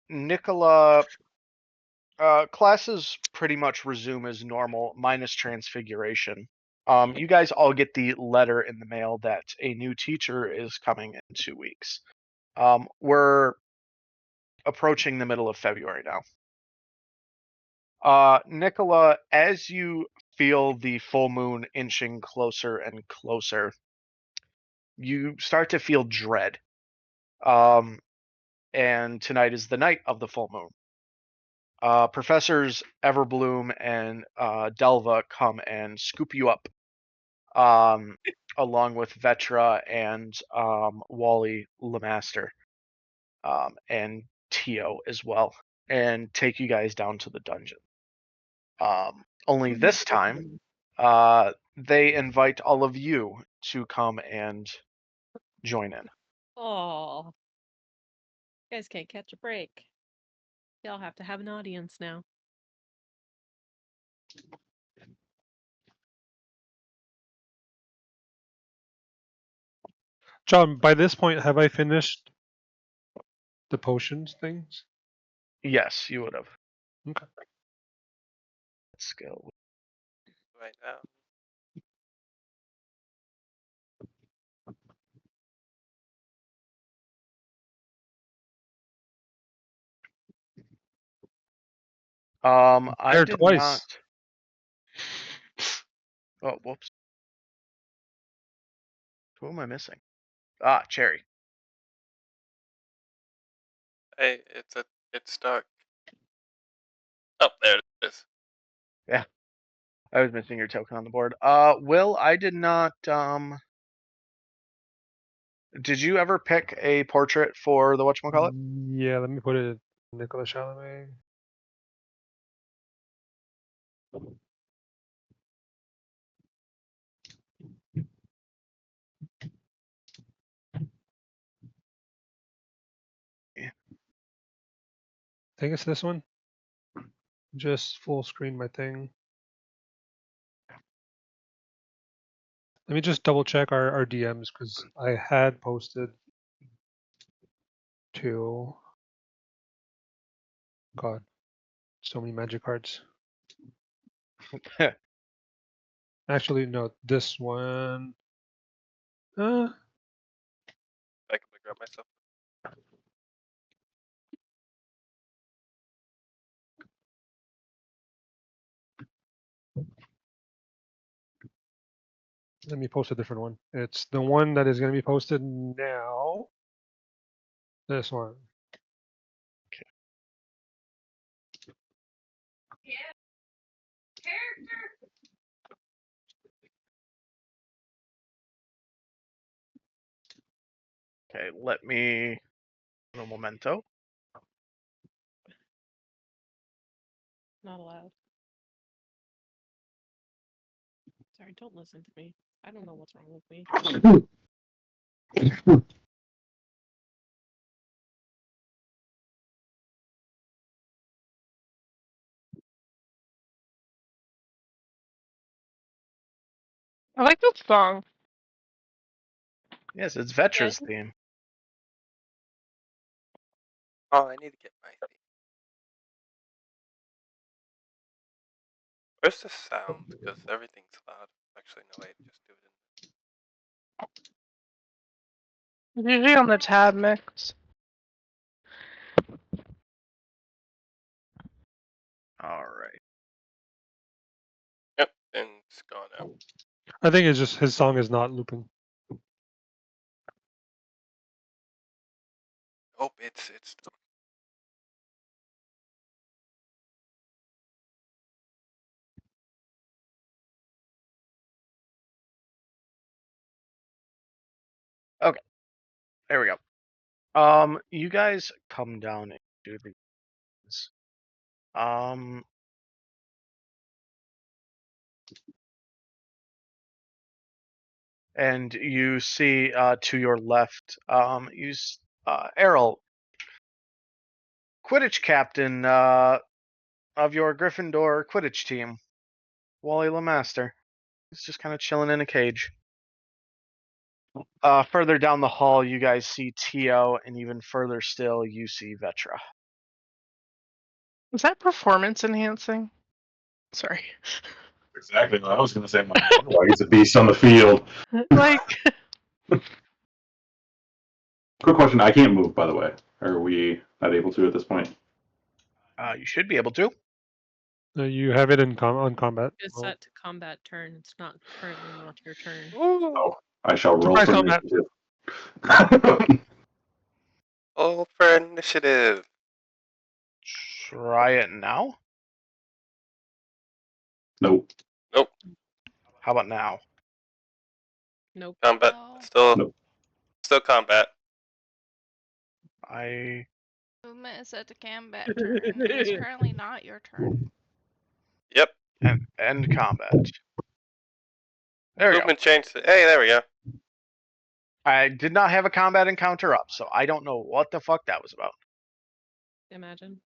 Nicola, classes pretty much resume as normal, minus Transfiguration. You guys all get the letter in the mail that a new teacher is coming in 2 weeks. We're approaching the middle of February now. Nicola, as you feel the full moon inching closer and closer, you start to feel dread. And tonight is the night of the full moon. Professors Everbloom and Delva come and scoop you up, along with Vetra and Wally Lemaster, and Tio as well, and take you guys down to the dungeon. Only this time, they invite all of you to come and join in. Oh, you guys can't catch a break. Y'all have to have an audience now. John, by this point, have I finished the potions things? Yes, you would have. Okay. Let's go. Right now. I There did twice. not. Oh, whoops. Who am I missing? Ah, Cherry. Hey, it's stuck. Oh, there it is. Yeah, I was missing your token on the board. Will, I did not. Did you ever pick a portrait for the whatchamacallit? Yeah, let me put it Nicolas Chalamet. Yeah. I think it's this one. Just full screen my thing. Let me just double check our DMs because I had posted to. God, so many magic cards. Actually, no, this one. I can grab myself. Let me post a different one. It's the one that is going to be posted now. This one. Okay, let me. A memento. Not allowed. Sorry, don't listen to me. I don't know what's wrong with me. I like this song. Yes, it's Vetra's theme. Oh, I need to get my thing. Where's the sound? Because everything's loud. Actually, no, wait, just do it in. It's usually on the tab mix. All right. Yep, and it's gone out. I think it's just his song is not looping. Oh, it's Okay. There we go. You guys come down into these. And you see to your left, Errol, Quidditch captain of your Gryffindor Quidditch team, Wally Lemaster. He's just kind of chilling in a cage. Further down the hall, you guys see Tio, and even further still, you see Vetra. Is that performance enhancing? Sorry. Exactly what I was going to say. Why he's a beast on the field. Like, Quick question. I can't move, by the way. Are we not able to at this point? You should be able to. You have it in on combat. It's mode. set to combat turn. It's currently not your turn. Oh, I shall roll Surprise for combat. initiative. Oh, for initiative. Try it now. Nope. How about now? Nope. Combat. No. Nope. Still combat. I Movement is set to combat turn. It is currently not your turn. Yep. end combat. There we go. Movement changed. Hey, there we go. I did not have a combat encounter up, so I don't know what the fuck that was about. Imagine.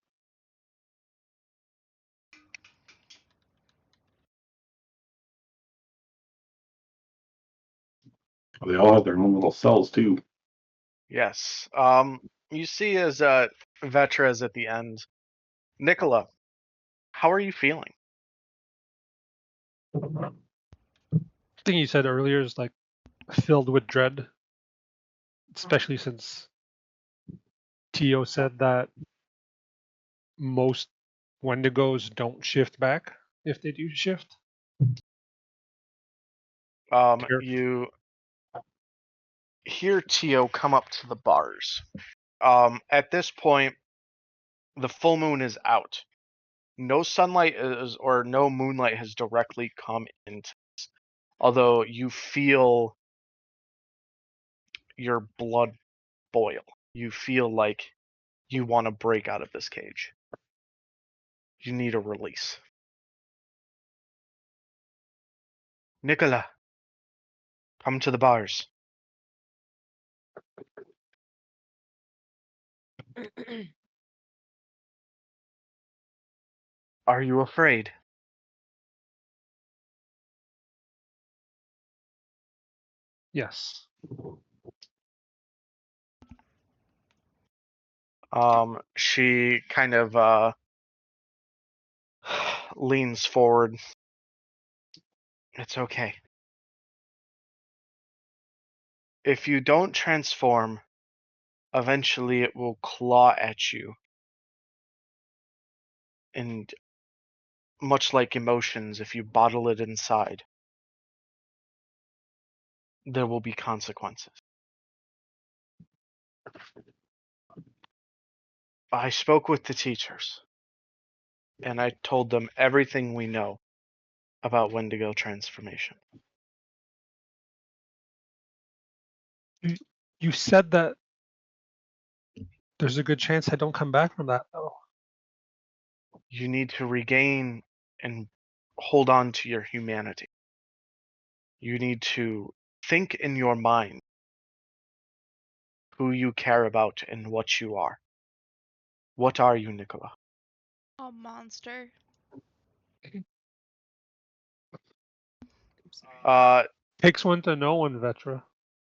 They all have their own little cells too. Yes. You see as Vetra is at the end. Nicola, how are you feeling? Thing you said earlier is like filled with dread, especially since Tio said that most Wendigos don't shift back if they do shift. Sure. You hear Tio come up to the bars. At this point, the full moon is out. No sunlight is, or no moonlight has directly come into this. Although you feel your blood boil. You feel like you want to break out of this cage. You need a release. Nicola, come to the bars. Are you afraid? Yes. She kind of leans forward. It's okay. If you don't transform, eventually it will claw at you. And much like emotions, if you bottle it inside, there will be consequences. I spoke with the teachers, and I told them everything we know about Wendigo transformation. You said that there's a good chance I don't come back from that, though. You need to regain and hold on to your humanity. You need to think in your mind who you care about and what you are. What are you, Nicola? A monster. Takes one to know one, Vetra.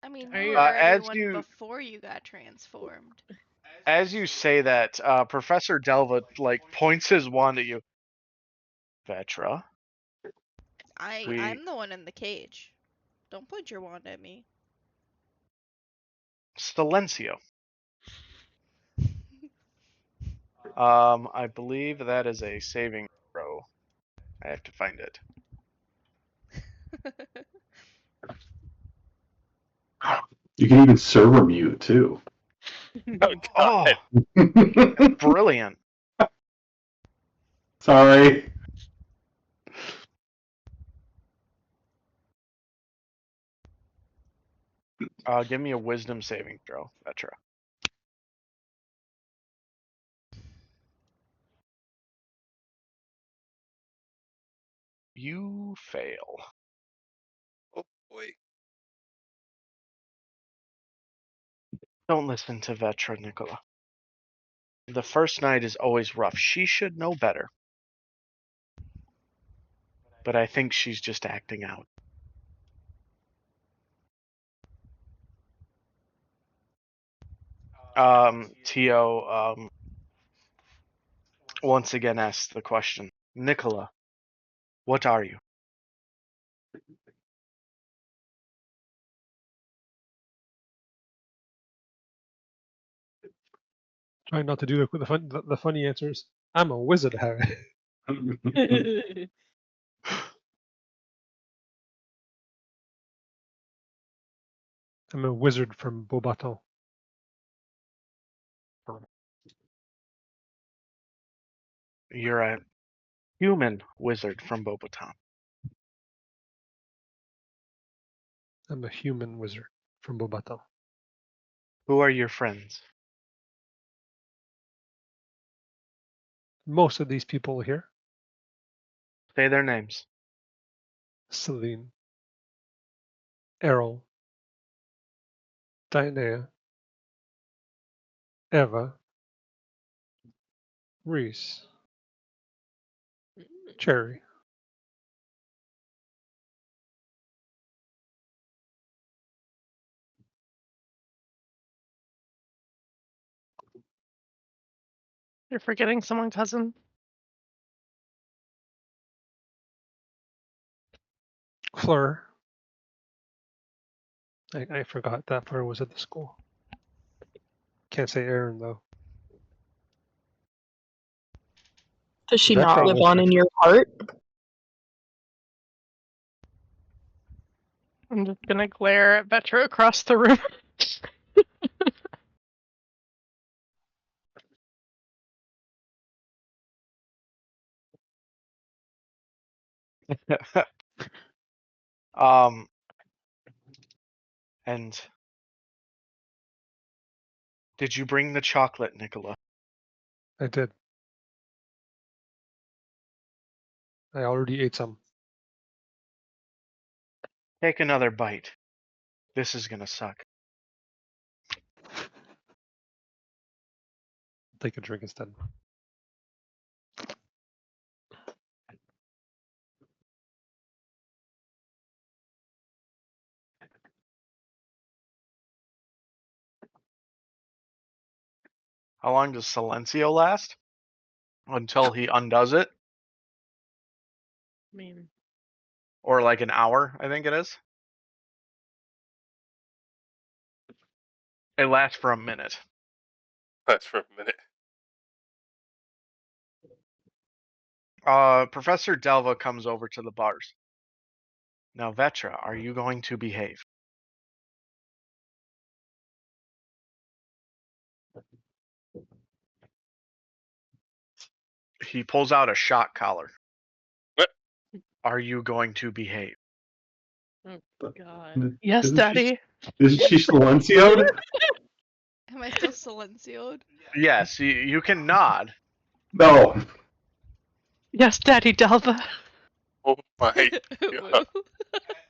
I mean, Are you you- were as everyone you- before you got transformed. As you say that, Professor Delva points his wand at you. Vetra, I'm the one in the cage. Don't point your wand at me. Silencio. I believe that is a saving throw. I have to find it. You can even server mute too. Oh, God. Oh, brilliant. Sorry. Give me a wisdom saving throw, Vetra. You fail. Oh, boy. Don't listen to Vetra, Nicola. The first night is always rough. She should know better. But I think she's just acting out. Tio once again asks the question. Nicola, what are you? Trying not to do the funny answers. I'm a wizard, Harry. I'm a wizard from Beaubaton. You're a human wizard from Beaubaton. I'm a human wizard from Beaubaton. Who are your friends? Most of these people here. Say their names. Celine, Errol, Dynea, Eva, Reese, Cherry. You're forgetting someone, cousin. Fleur. I forgot that Fleur was at the school. Can't say Aaron though. Does she That not live was on in your heart? I'm just gonna glare at Vetra across the room. And did you bring the chocolate, Nicola? I did. I already ate some. Take another bite. This is gonna suck. Take a drink instead. How long does Silencio last? Until he undoes it? I mean, Or like an hour, I think it is. It lasts for a minute. That's for a minute. Professor Delva comes over to the bars. Now, Vetra, are you going to behave? He pulls out a shock collar. What? Are you going to behave? oh god. Yes, Isn't Daddy. Isn't she silencioed? Am I still silencioed? Yes, you can nod. No. Yes, Daddy Delva. Oh my Woo. god.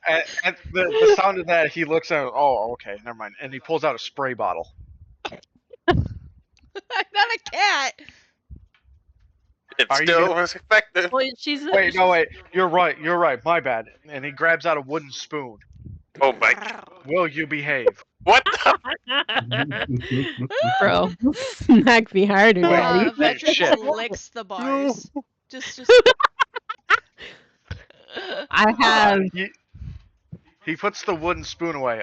At the sound of that, he looks at. Oh, okay, never mind. And he pulls out a spray bottle. I'm not a cat. It Are you still gonna- was effective. Well, she's Wait, no, wait. You're right. My bad. And he grabs out a wooden spoon. Oh my god. Will you behave? What the? Bro, smack me harder, Wait, daddy. wait, Vetra shit. just licks the bars. Just. I have. He puts the wooden spoon away.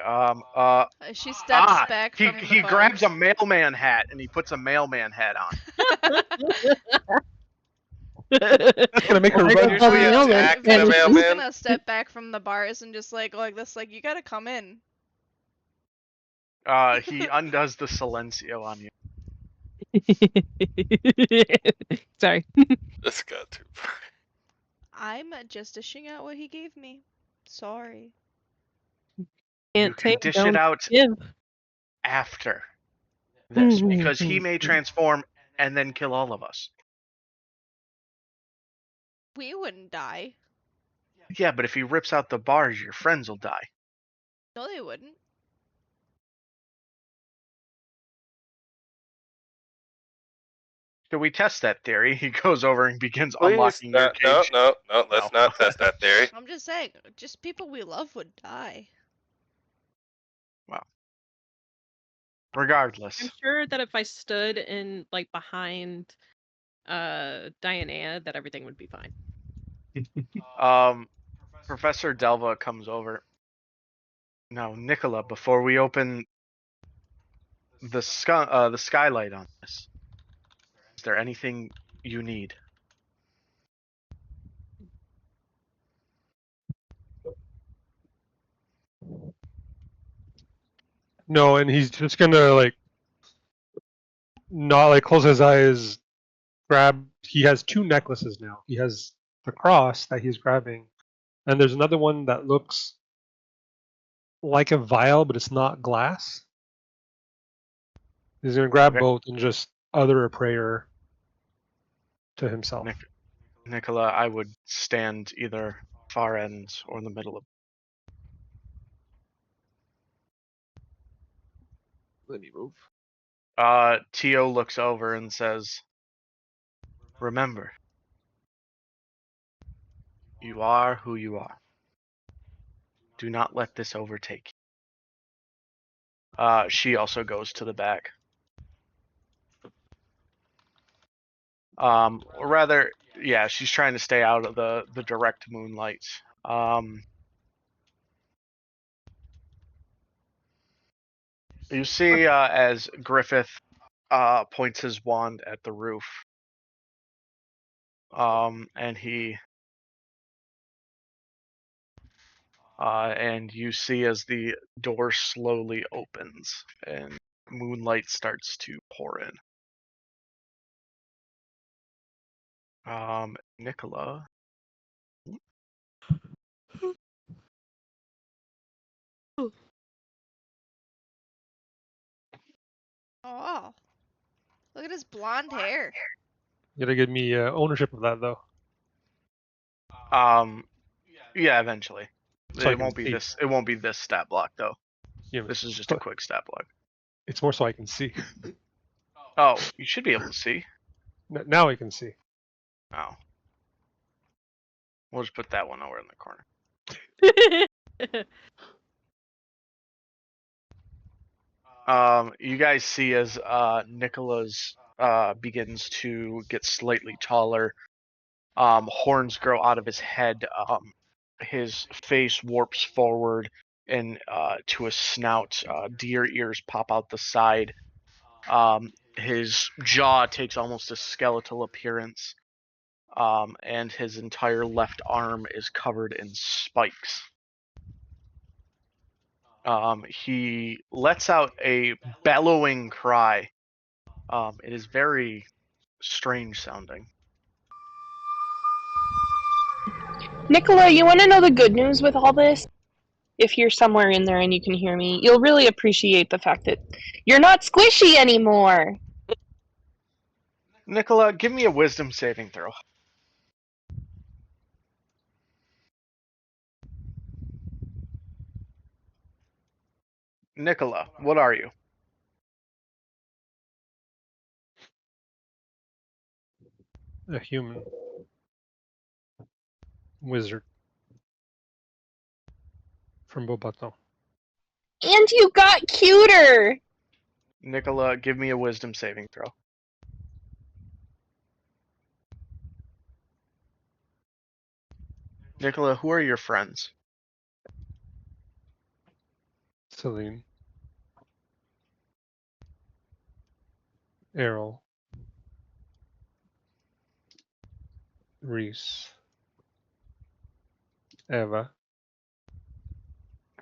She steps back he from the he grabs a bars. mailman hat and he puts a mailman hat on. That's gonna make her I run. don't Usually know, attack man. the Vetra's just mailman. gonna step back from the bars and just like this, like you gotta come in. He undoes the silencio on you. Sorry. This got too far. I'm just dishing out what he gave me. Sorry. You Can't can take, dish don't it out give. after this Mhm. because he may transform and then kill all of us. We wouldn't die. Yeah, but if he rips out the bars, your friends will die. No, they wouldn't. Should we test that theory? He goes over and begins Please, unlocking your no, cage. no, let's No. not test that theory. I'm just saying, just people we love would die. Wow. Regardless. I'm sure that if I stood in like behind Diana, that everything would be fine. Professor Delva comes over. Now, Nicola, before we open the skylight on this, is there anything you need? No, and he's just gonna like not like close his eyes, grab. He has two necklaces now. He has the cross that he's grabbing, and there's another one that looks like a vial, but it's not glass. He's gonna grab Okay. both and just utter a prayer to himself. Nicola, I would stand either far end or in the middle of. Let me move. Tio looks over and says, "Remember, you are who you are. Do not let this overtake you." She also goes to the back. Or rather, yeah, she's trying to stay out of the direct moonlight. You see, as Griffith points his wand at the roof, and and you see as the door slowly opens and moonlight starts to pour in. Nicola. Oh, look at his blonde hair. You gotta give me ownership of that though. Yeah, eventually. So I It can won't be see. this. It won't be this stat block though. Yeah, This is just a quick stat block. It's more so I can see. Oh, you should be able to see. Now I can see. Oh. We'll just put that one over in the corner. You guys see as Nicola's begins to get slightly taller. Horns grow out of his head. His face warps forward and to a snout. Deer ears pop out the side. His jaw takes almost a skeletal appearance. And his entire left arm is covered in spikes. He lets out a bellowing cry. It is very strange sounding. Nicola, you want to know the good news with all this? If you're somewhere in there and you can hear me, you'll really appreciate the fact that you're not squishy anymore. Nicola, give me a wisdom saving throw. Nicola, what are you? A human wizard from Beaubaton. And you got cuter! Nicola, give me a wisdom saving throw. Nicola, who are your friends? Celine. Errol. Reese. Eva.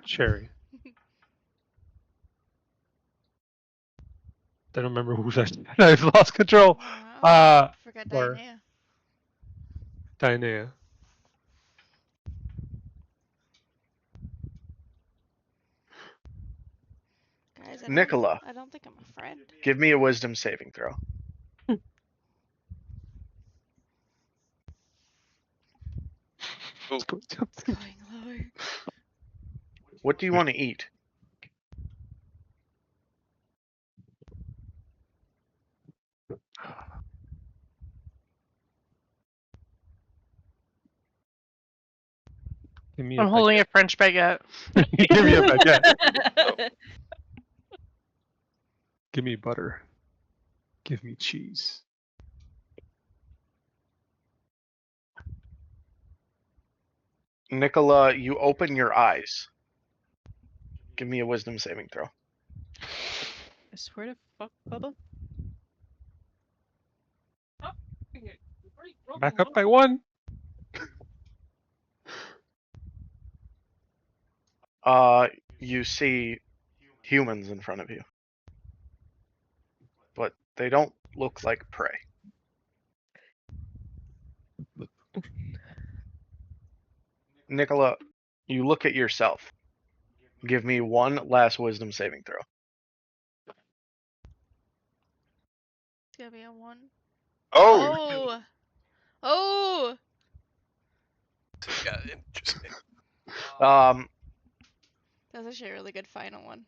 Cherry. I don't remember who's that. I've lost control. Forgot or Diana. Diana. Guys, Nicola, I don't think I'm a friend. give me a wisdom saving throw. Ooh. It's going lower. What do you want to eat? Give me I'm holding a French baguette. Give me a baguette. Give me butter. Give me cheese. Nicola, you open your eyes. Give me a wisdom saving throw. I swear to fuck, Bubba. Back up by 1. You see humans in front of you, but they don't look like prey. Nicola, you look at yourself. Give me one last wisdom saving throw. It's gonna be a 1. Oh! Oh! So it got interesting. That's actually a really good final one.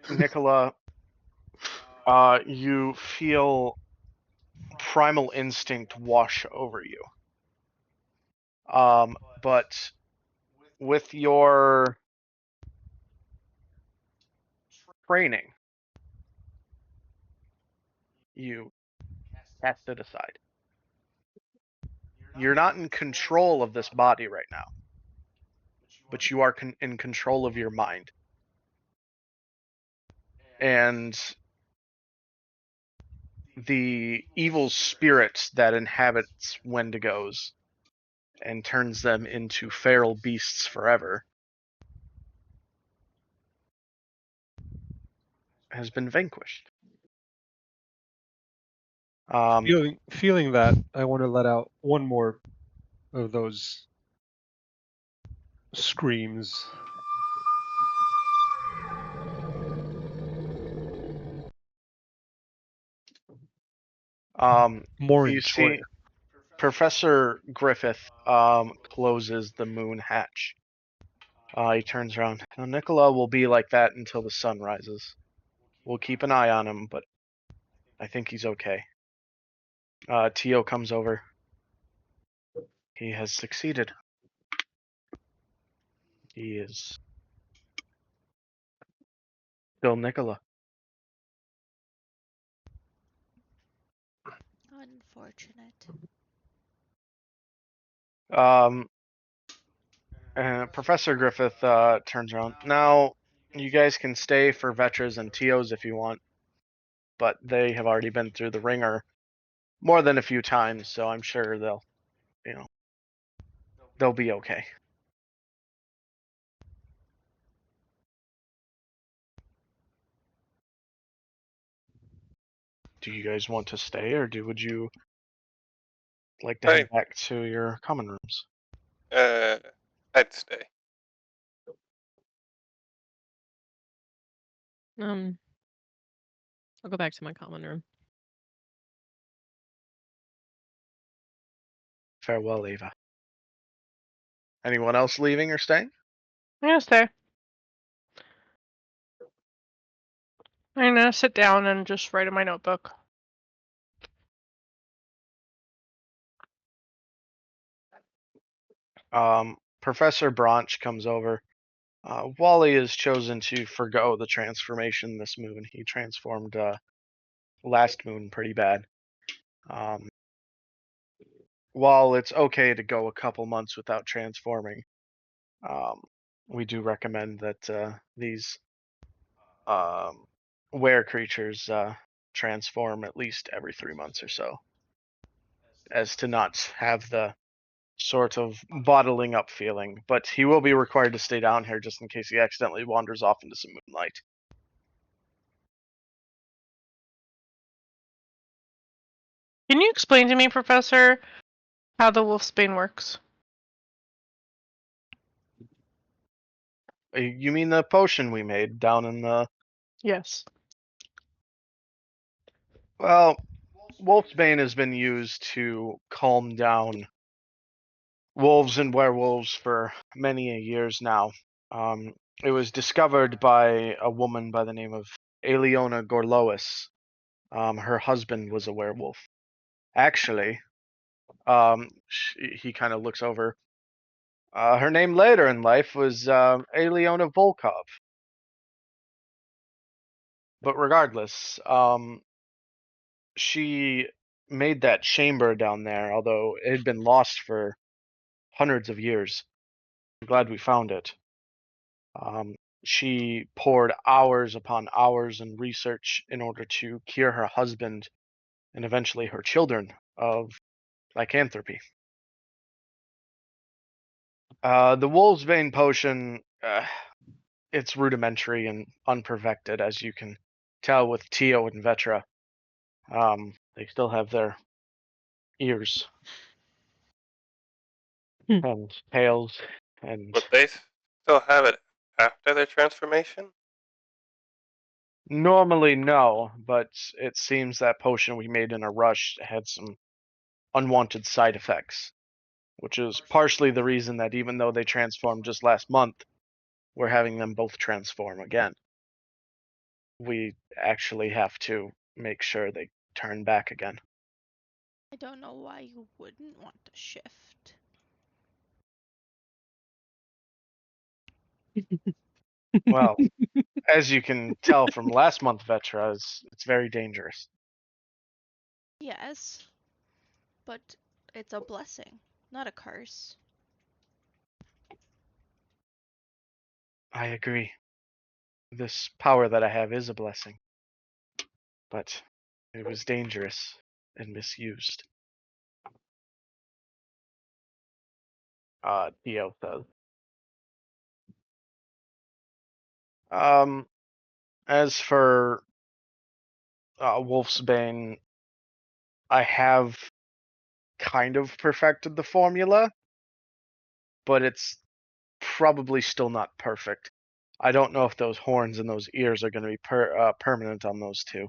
Nicola, you feel primal instinct wash over you. But with your training, you cast it aside. You're not in control of this body right now, but you are in control of your mind. And the evil spirit that inhabits Wendigos and turns them into feral beasts forever has been vanquished. Feeling that, I want to let out one more of those screams. More You in Troy. see, Professor Griffith closes the moon hatch. He turns around. Now, Nicola will be like that until the sun rises. We'll keep an eye on him, but I think he's okay. Tio comes over. He has succeeded. He is still Nicola. Unfortunate. Professor Griffith turns around. Now, you guys can stay for Vetras and Tios if you want, but they have already been through the ringer more than a few times, so I'm sure they'll be okay. Do you guys want to stay, or would you like to head back to your common rooms? I'd stay. I'll go back to my common room. Farewell, Ava. Anyone else leaving or staying? I'm gonna stay. I'm gonna sit down and just write in my notebook. Professor Branch comes over. Wally has chosen to forgo the transformation this moon. He transformed last moon pretty bad. While it's okay to go a couple months without transforming, we do recommend that these were creatures transform at least every 3 months or so, as to not have the sort of bottling up feeling. But he will be required to stay down here just in case he accidentally wanders off into some moonlight. Can you explain to me, Professor, how the wolfsbane works? You mean the potion we made down in the... Yes. Well, Wolfsbane has been used to calm down wolves and werewolves for many years now. It was discovered by a woman by the name of Aliona Gorlois. Her husband was a werewolf. Actually, he kind of looks over. Her name later in life was Aliona Volkov. But regardless, she made that chamber down there, although it had been lost for hundreds of years. I'm glad we found it. She poured hours upon hours in research in order to cure her husband and eventually her children of lycanthropy. The Wolf's Bane potion, it's rudimentary and unperfected, as you can tell with Tio and Vetra. They still have their ears and tails, and But they still have it after their transformation? normally no, but it seems that potion we made in a rush had some unwanted side effects, which is partially the reason that even though they transformed just last month, we're having them both transform again. We actually have to make sure they turn back again. I don't know why you wouldn't want to shift. Well, as you can tell from last month, Vetra, it's very dangerous. Yes, but it's a blessing, not a curse. I agree. This power that I have is a blessing, but it was dangerous and misused. Theo says. As for Wolf's Bane, I have kind of perfected the formula, but it's probably still not perfect. I don't know if those horns and those ears are going to be permanent on those two.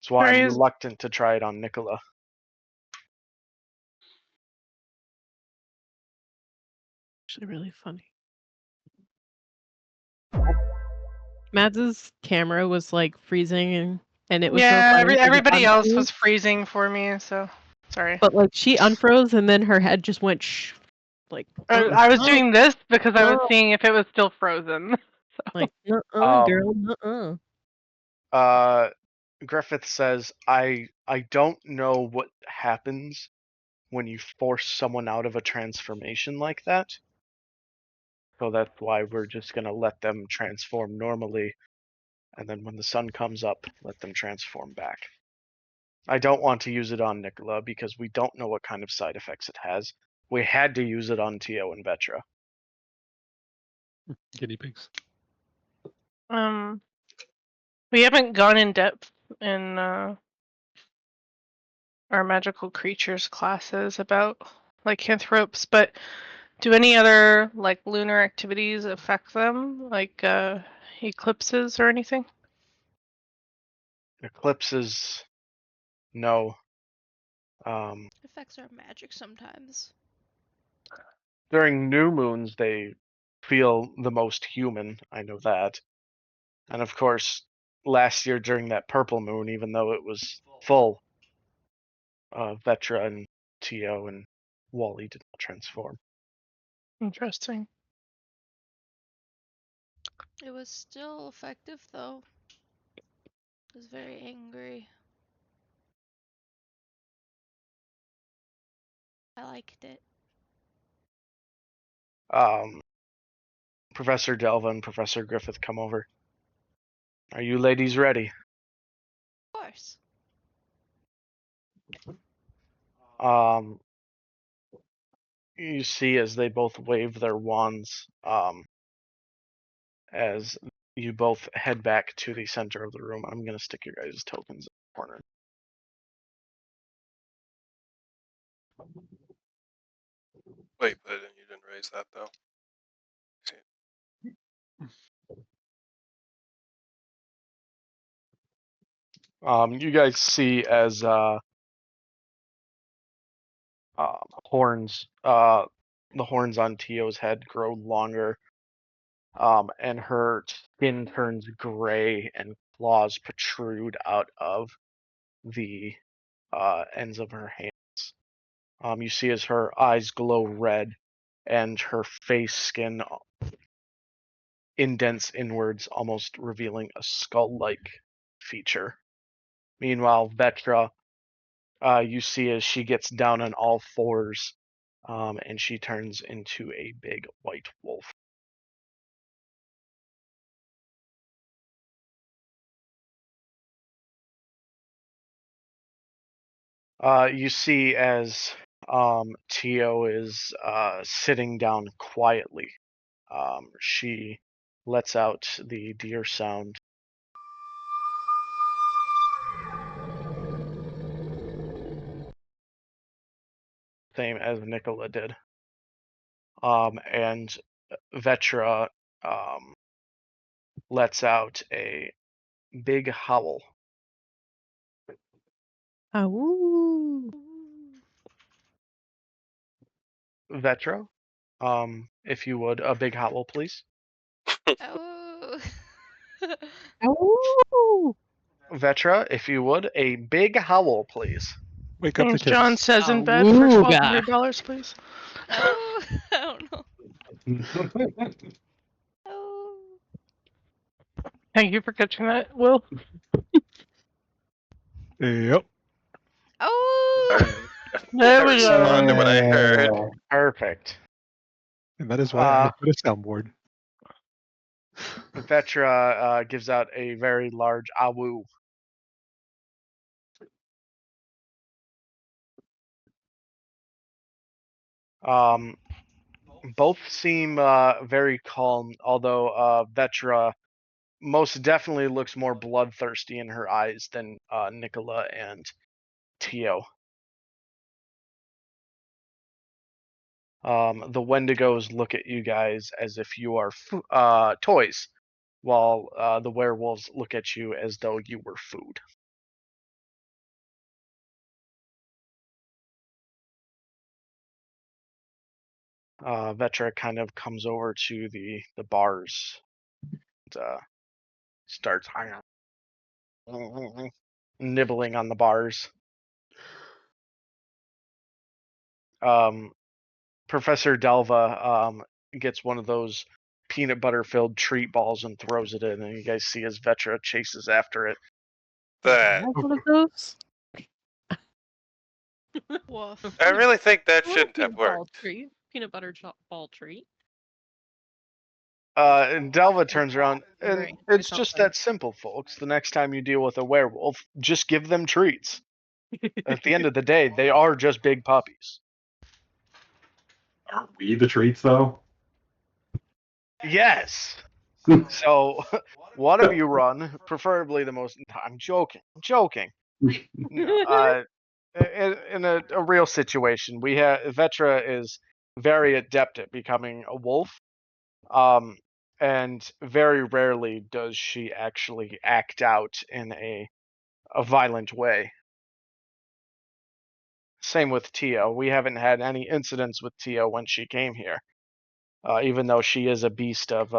That's why I'm reluctant to try it on Nicola. Actually, really funny. Mads's camera was like freezing and it was so Yeah, funny 'cause it everybody else unfroze, was freezing for me, so sorry. but like she unfroze and then her head just went shh, like I was oh, doing this because I was no. seeing if it was still frozen. So. Like girl, Griffith says, I don't know what happens when you force someone out of a transformation like that. So that's why we're just going to let them transform normally, and then when the sun comes up, let them transform back. I don't want to use it on Nicola because we don't know what kind of side effects it has. We had to use it on Tio and Vetra. Guinea pigs. We haven't gone in depth in our magical creatures classes about lycanthropes, but do any other like lunar activities affect them, like eclipses or anything? Eclipses, no. Affects our magic sometimes. During new moons, they feel the most human. I know that. And of course, last year during that purple moon, even though it was full, Vetra and Tio and Wally did not transform. Interesting. It was still effective though. It was very angry. I liked it. Professor Delva and Professor Griffith come over. Are you ladies ready? Of course. You see as they both wave their wands, as you both head back to the center of the room. I'm gonna stick your guys' tokens in the corner. Wait, but you didn't raise that though. You guys see as the horns on Tio's head grow longer, and her skin turns gray and claws protrude out of the ends of her hands. You see as her eyes glow red and her face skin indents inwards, almost revealing a skull-like feature. Meanwhile, Vetra, you see as she gets down on all fours, and she turns into a big white wolf. You see as Tio is sitting down quietly. She lets out the deer sound. Same as Nicola did. And Vetra lets out a big howl. Ooh. Vetra, if you would, a big howl, please. Oh. Ooh. Vetra, if you would, a big howl, please. Wake up the As kids. John says in bed for Awooga. $1,200, please. Oh. I don't know. Oh. Thank you for catching that, Will. Yep. Oh. There I we go. responded when I heard. Perfect. And that is why I put a soundboard. Vetra gives out a very large awoo. Both seem very calm, although Vetra most definitely looks more bloodthirsty in her eyes than Nicola and Tio. The Wendigos look at you guys as if you are toys, while the werewolves look at you as though you were food. Vetra kind of comes over to the bars and starts nibbling on the bars. Professor Delva gets one of those peanut butter filled treat balls and throws it in, and you guys see as Vetra chases after it. That One of those. Woof. I really think that I want a shouldn't have peanut ball worked. treat. Peanut butter ball treat. And Delva turns around, and Very it's nice just outside. that simple, folks. The next time you deal with a werewolf, just give them treats. At the end of the day, they are just big puppies. Are we the treats though? Yes. So, one of you run, preferably the most. I'm joking. I'm joking. No, in a real situation, we have Vetra is very adept at becoming a wolf, and very rarely does she actually act out in a violent way. Same with Tio. We haven't had any incidents with Tio when she came here, even though she is a beast of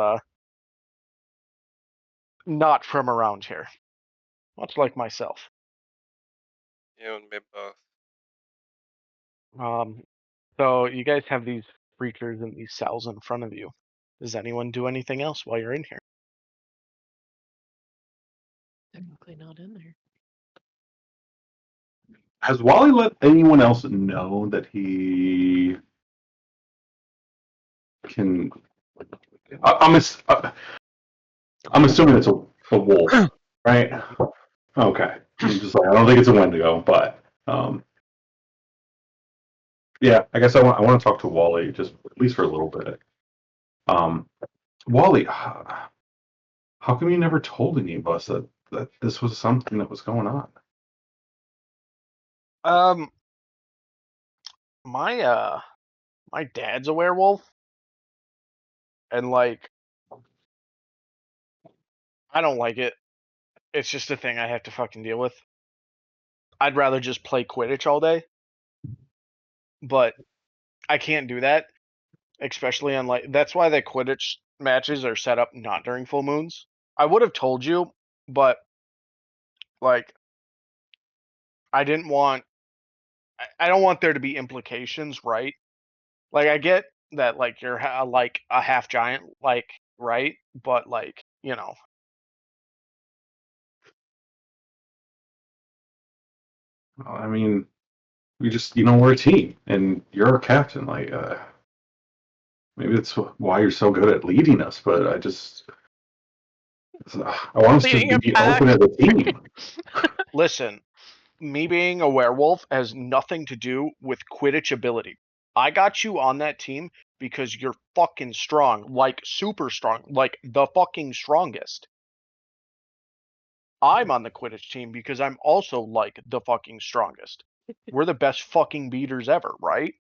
not from around here, much like myself. You and me both. So you guys have these creatures and these cells in front of you. Does anyone do anything else while you're in here? Technically not in there. Has Wally let anyone else know that he can? I'm assuming it's a wolf, right? Okay. I'm just like, I don't think it's a Wendigo, but yeah, I guess I want to talk to Wally just at least for a little bit. Wally, how come you never told any of us that this was something that was going on? My dad's a werewolf, and like I don't like it. It's just a thing I have to fucking deal with. I'd rather just play Quidditch all day, but I can't do that, especially on that's why the Quidditch matches are set up not during full moons. I would have told you, but like I didn't want I don't want there to be implications, right? Like I get that like you're like a half giant, like right, but like, you know. I mean, we're a team, and you're our captain. Like, maybe that's why you're so good at leading us. But I want us to Leading a be pack. open as a team. Listen, me being a werewolf has nothing to do with Quidditch ability. I got you on that team because you're fucking strong, like super strong, like the fucking strongest. I'm on the Quidditch team because I'm also like the fucking strongest. We're the best fucking beaters ever, right?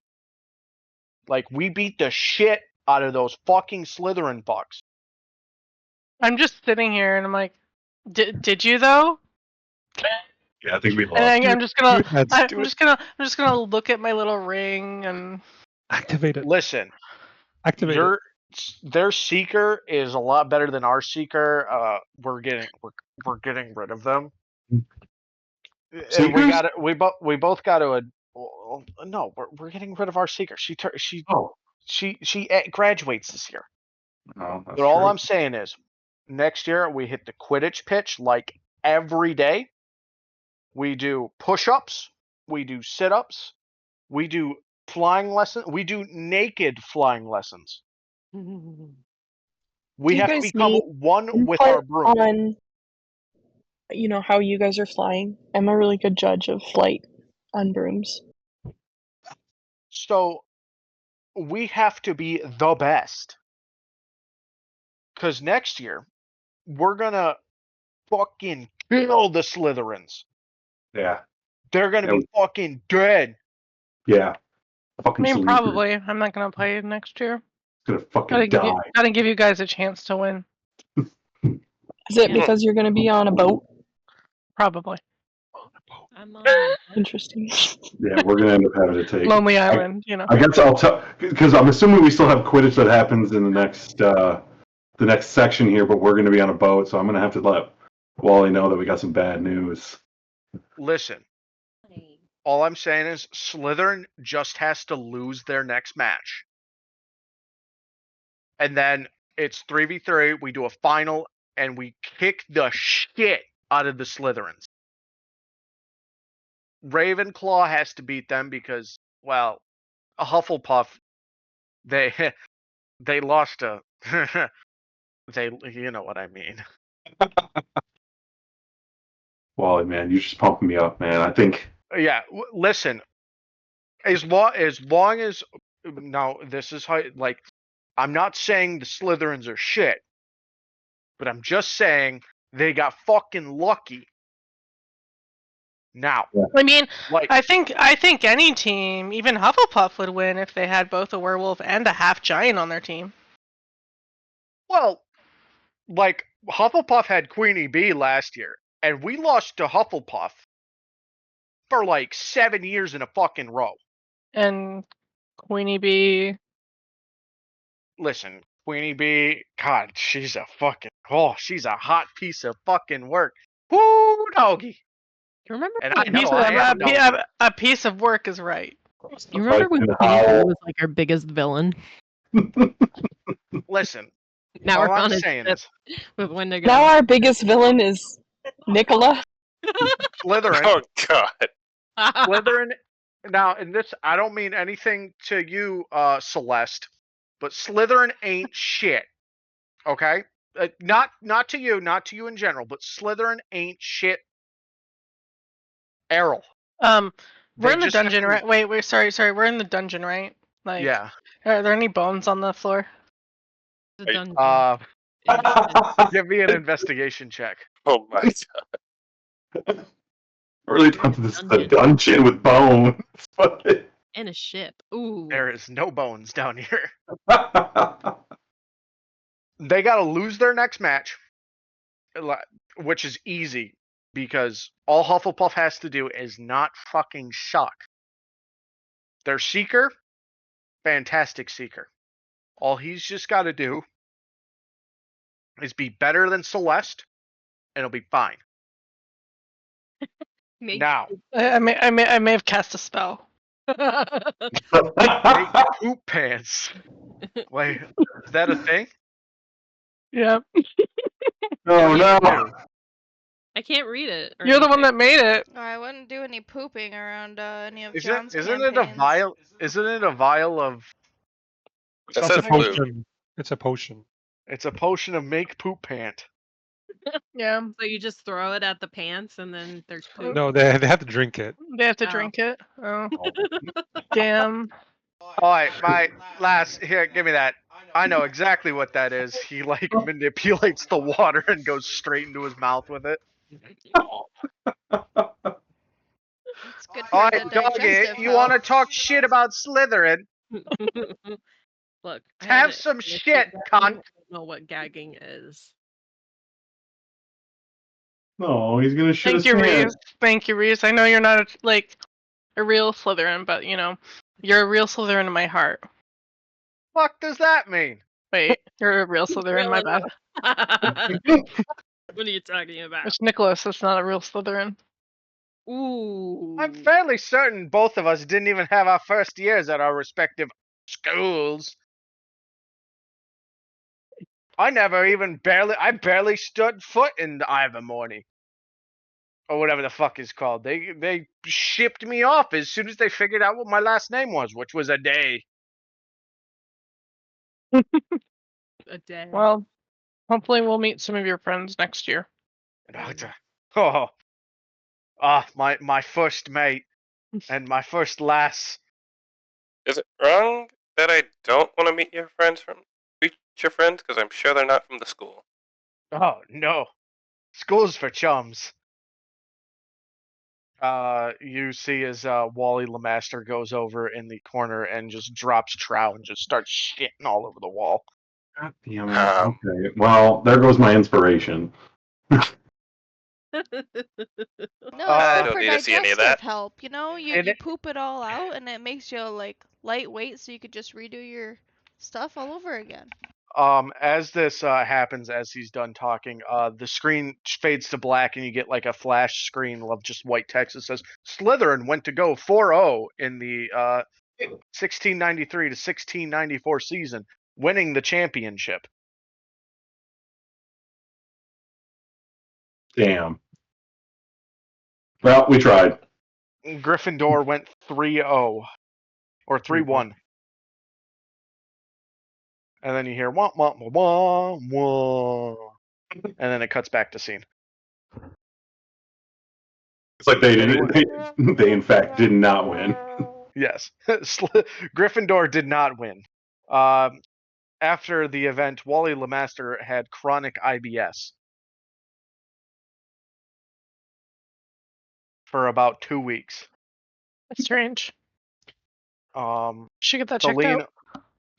Like, we beat the shit out of those fucking Slytherin fucks. I'm just sitting here and I'm like, did you though? Yeah, I think we And lost. I'm just gonna, Let's do it. I'm just gonna look at my little ring and Activate it. Listen, Activate it. their seeker is a lot better than our seeker. We're getting rid of them. And Seekers? we both got to no, we're getting rid of our seeker. She graduates this year. No, that's But all true. I'm saying is, next year we hit the Quidditch pitch like every day. We do push-ups, we do sit-ups, we do flying lessons, we do naked flying lessons. We Do you have to guys become need one with our input broom. on, how you guys are flying? I'm a really good judge of flight on brooms. So we have to be the best. Because next year, we're gonna fucking kill the Slytherins. Yeah. They're gonna be fucking dead. Yeah. I Fucking mean, Sleeper. probably. I'm not gonna play next year. Gonna fucking die. Gotta give you guys a chance to win. Is it because you're going to be on a boat? Probably. I'm on. Interesting. Yeah, we're gonna end up having to take Lonely Island, I guess I'll tell, because I'm assuming we still have Quidditch that happens in the next section here, but we're gonna be on a boat, so I'm gonna have to let Wally know that we got some bad news. Listen, all I'm saying is Slytherin just has to lose their next match. And then it's 3v3, we do a final, and we kick the shit out of the Slytherins. Ravenclaw has to beat them because, well, a Hufflepuff, they lost a you know what I mean. Wally, man, you're just pumping me up, man. I think. Yeah, listen. As long as now, this is how, like, I'm not saying the Slytherins are shit, but I'm just saying they got fucking lucky. Now, I mean, like, I think any team, even Hufflepuff, would win if they had both a werewolf and a half giant on their team. well, like Hufflepuff had Queenie Bee last year, and we lost to Hufflepuff for like 7 years in a fucking row. And Queenie Bee. Listen, Queenie Bee, God, she's a hot piece of fucking work. Woo, doggy. You remember And when I know I am a doggy. A piece of work is right. You remember when Cheetah was like our biggest villain? Listen, Now all we're I'm on a saying ship is with Wendigo. Now our biggest villain is Nicola. Slytherin. Oh God. Slytherin. Now, in this, I don't mean anything to you, Celeste, but Slytherin ain't shit. Okay, not to you in general, but Slytherin ain't shit. Errol. We're They in the just have dungeon, to- right? Wait, sorry. We're in the dungeon, right? Like, Yeah. Are there any bones on the floor? The dungeon. Give me an investigation check. Oh my God. Really down to the dungeon with bones. And a ship. Ooh. There is no bones down here. They got to lose their next match, which is easy because all Hufflepuff has to do is not fucking suck. Their Seeker, fantastic Seeker. All he's just got to do is be better than Celeste, and it'll be fine. Now, I may have cast a spell. make poop pants. Wait, is that a thing? Yeah. Oh no! I can't read it. or You're the one that anything. made it. I wouldn't do any pooping around any of Isn't John's isn't it a campaigns. vial? Isn't it a vial of It It's a says something? blue. potion. It's a potion. It's a potion of make poop pant. Yeah. So you just throw it at the pants and then there's poop. No, they have to drink it. They have to Oh. drink it. Oh. Damn. Alright, my last here, give me that. I know exactly what that is. He like manipulates the water and goes straight into his mouth with it. It's good for Alright, the doggy, digestive you want to health. talk shit about Slytherin? Look, I Have had some a shit, gagging. cunt. I don't know what gagging is. No, he's gonna shoot Thank his you, hand. Reese. Thank you, Reese. I know you're not a real Slytherin, but you know, you're a real Slytherin in my heart. Fuck does that mean? Wait, you're a real Slytherin, my bad. What are you talking about? It's Nicholas, that's not a real Slytherin. Ooh. I'm fairly certain both of us didn't even have our first years at our respective schools. I barely stood foot in Ivermorny. Or whatever the fuck is called. They shipped me off as soon as they figured out what my last name was, which was a day. A day. Well, hopefully we'll meet some of your friends next year. Oh, my first mate and my first lass. Is it wrong that I don't want to meet your friends from your friends? Because I'm sure they're not from the school. Oh no, school's for chums. You see as Wally Lemaster goes over in the corner and just drops trow and just starts shitting all over the wall. God damn it. Okay. Well, there goes my inspiration. No, it's I good don't for need to see any of digestive that. help. You know, you poop it all out, and it makes you like lightweight, so you could just redo your stuff all over again. As this happens, as he's done talking, the screen fades to black and you get like a flash screen of just white text that says Slytherin went to go 4-0 in the 1693 to 1694 season, winning the championship. Damn. Well, we tried. Gryffindor went 3-0 or 3-1. And then you hear wah wah wah wah wah, and then it cuts back to scene. It's like they in fact did not win. Yes, Gryffindor did not win. After the event, Wally Lemaster had chronic IBS for about 2 weeks. That's strange. Should get that checked out.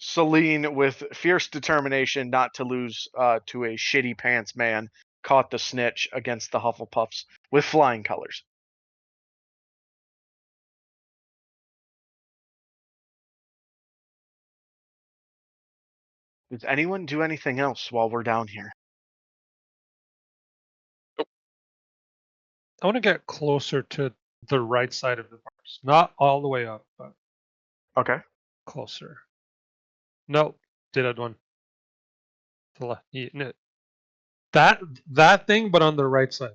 Celine, with fierce determination not to lose to a shitty pants man, caught the snitch against the Hufflepuffs with flying colors. Does anyone do anything else while we're down here? I want to get closer to the right side of the bars. Not all the way up, but Okay. closer. No, did that one. To the left. Yeah, no. That thing, but on the right side.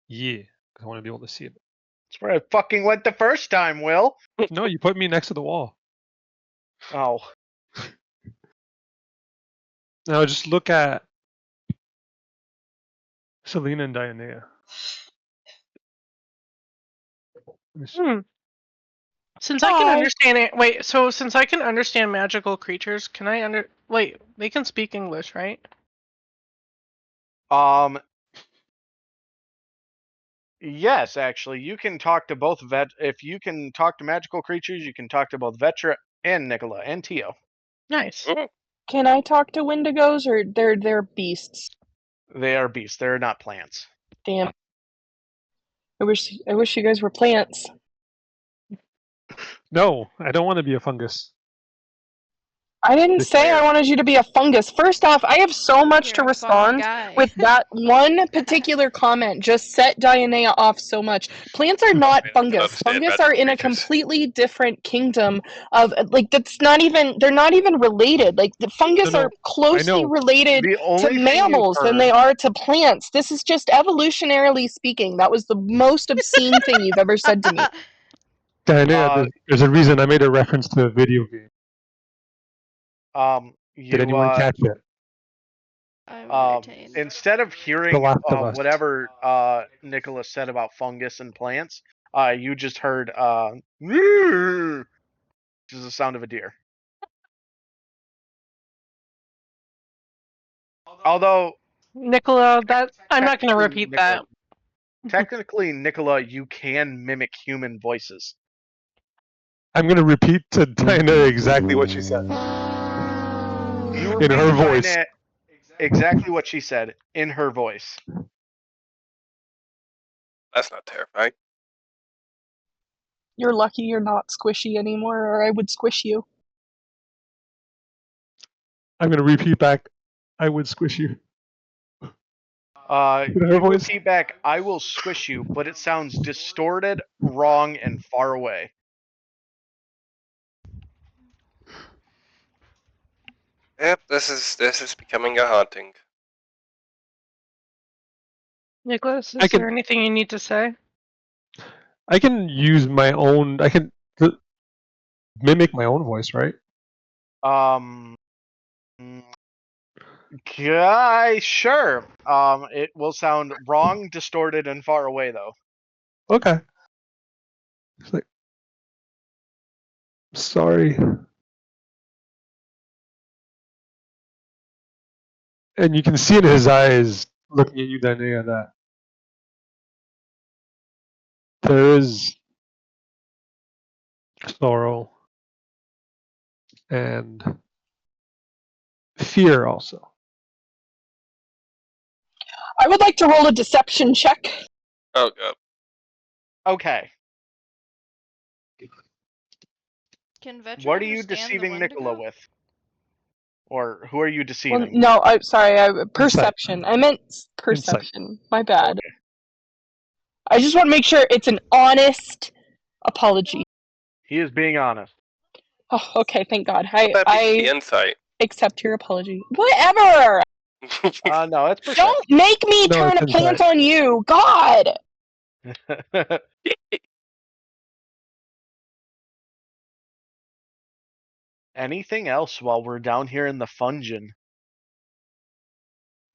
Yeah, I want to be able to see it. That's where I fucking went the first time, Will. No, you put me next to the wall. Oh. Now just look at Selena and Diana. Since I can understand it, wait. So since I can understand magical creatures, can I wait? They can speak English, right? Yes, actually, you can talk to both if you can talk to magical creatures, you can talk to both Vetra and Nicola and Tio. Nice. Can I talk to Wendigos, or they're beasts? They are beasts. They're not plants. Damn. I wish you guys were plants. No, I don't want to be a fungus. I didn't say I wanted you to be a fungus. First off, I have so much You're to a respond guy. with that one particular comment. Just set Dianea off so much. Plants are not I can fungus. understand Fungus magical are in a creatures. completely different kingdom of like that's not even they're not even related. Like the fungus No, are closely know. related The to only thing you've mammals than they heard, are to plants. This is just evolutionarily speaking. That was the most obscene thing you've ever said to me. Diana, there's a reason I made a reference to a video game. Did anyone catch it? I'm entertained. instead of The hearing Last of Us. whatever Nicholas said about fungus and plants, you just heard which is the sound of a deer. Although Nicola, that I'm not going to repeat that. Technically, Nicola, you can mimic human voices. I'm going to repeat to Diana exactly what she said. You In her voice. Diana exactly what she said in her voice. That's not terrifying. You're lucky you're not squishy anymore, or I would squish you. I'm going to repeat back. I would squish you. You her voice. repeat back, I will squish you, but it sounds distorted, wrong, and far away. Yep, this is becoming a haunting. Nicholas, is there anything you need to say? I can use my own. I can mimic my own voice, right? Yeah, sure. It will sound wrong, distorted, and far away, though. Okay. It's like, sorry. And you can see in his eyes, looking at you, Dania, that there is sorrow and fear also. I would like to roll a deception check. Oh god. Okay. Can Vetra What are you understand the deceiving Nicola Wendigo? with? Or who are you Well, deceiving? no, I'm sorry. Perception. I meant perception. Insight. My bad. Okay. I just want to make sure it's an honest apology. He is being honest. Oh, okay, thank God. The I insight. accept your apology. Whatever. No, it's perception. Don't make me No, turn it's a plant insight. on you. God. Anything else while we're down here in the Fungin?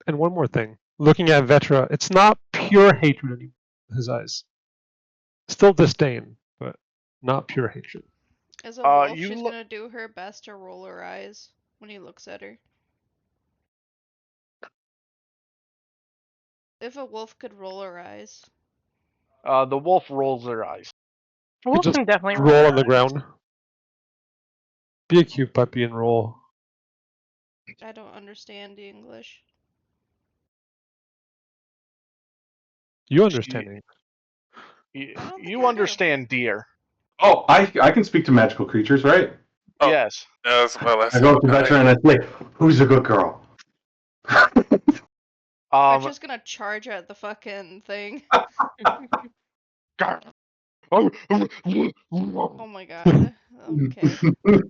And one more thing. Looking at Vetra, it's not pure hatred anymore in his eyes. Still disdain, but not pure hatred. As a wolf, you she's lo- gonna do her best to roll her eyes when he looks at her. If a wolf could roll her eyes. The wolf rolls her eyes. Wolf just can definitely roll on the eyes. ground. Be a cute puppy and roll. I don't understand the English. You understand English. You understand deer. Oh, I can speak to magical creatures, right? Oh, Yes. As well as I go up to Vetra and I say, "Who's a good girl?" Vetra's gonna charge at the fucking thing. Oh my god. Okay.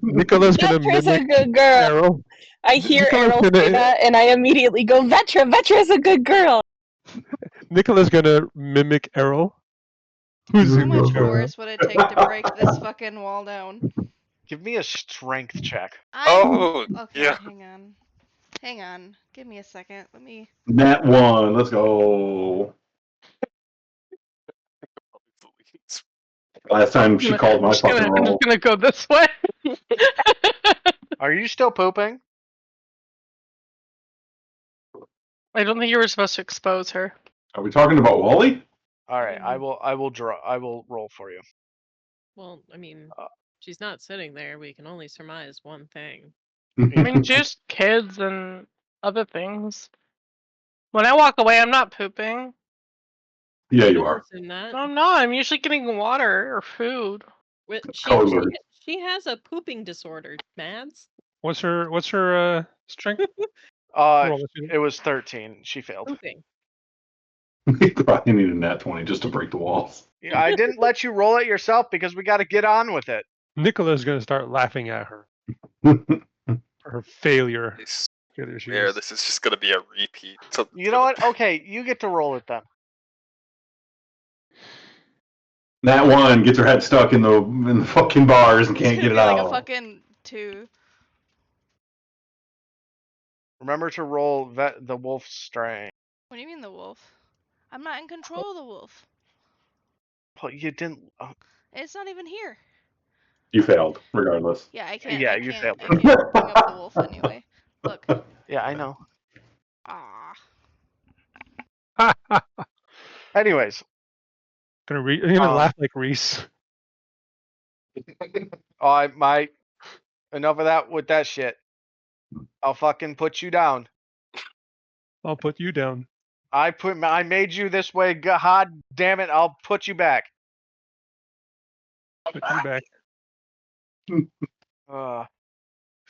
Nicola's gonna Vetra's a mimic good girl. Arrow. I hear Nicola's Errol gonna- say that, and I immediately go, Vetra. Vetra's a good girl. Nicola's gonna mimic Arrow. Who's How a much good girl? force would it take to break this fucking wall down? Give me a strength check. Oh, Okay, yeah. hang on. Hang on. Give me a second. Let me. Nat 1. Let's go. Last time she called my fucking I'm roll. just gonna go this way. Are you still pooping? I don't think you were supposed to expose her. Are we talking about Wally? All right, I will roll for you. Well, I mean, she's not sitting there. We can only surmise one thing. I mean, just kids and other things. When I walk away, I'm not pooping. Yeah, you are. Assume that. No, I'm not. I'm usually getting water or food. She Totally. has a pooping disorder, Mads. What's her strength? Uh, Roll, if you- it was 13. She failed. Pooping. We probably need a nat 20 just to break the walls. Yeah, I didn't let you roll it yourself because we got to get on with it. Nicola's gonna start laughing at her for her failure. I Failure she swear is. this is just gonna be a repeat. So You know what? Okay, you get to roll it then. Nat 1 gets her head stuck in the fucking bars and It's can't gonna get it be like out. a fucking 2. Remember to roll the wolf's strength. What do you mean the wolf? I'm not in control of the wolf. But you didn't. It's not even here. You failed, regardless. Yeah, I can't. Yeah, I you can't. failed. I can't bring up the wolf anyway. Look. Yeah, I know. Ah. Anyways, You're gonna laugh like Reese. my enough of that with that shit. I'll fucking put you down. I'll put you down. I made you this way. God damn it! I'll put you back. Put you back.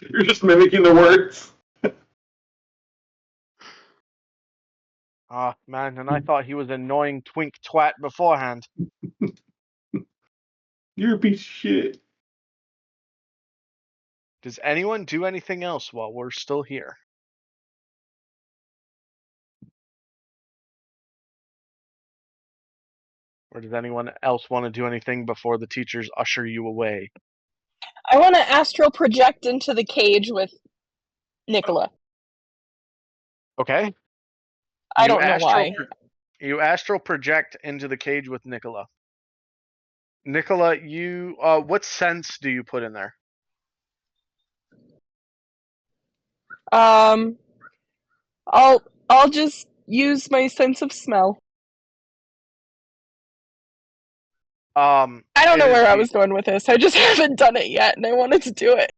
You're just mimicking the words. Man, and I thought he was an annoying twink twat beforehand. You're a piece of shit. Does anyone do anything else while we're still here? Or does anyone else want to do anything before the teachers usher you away? I want to astral project into the cage with Nicola. Okay. I don't know why. You astral project into the cage with Nicola. Nicola, you what sense do you put in there? I'll just use my sense of smell. I don't know where I was going with this. I just haven't done it yet, and I wanted to do it.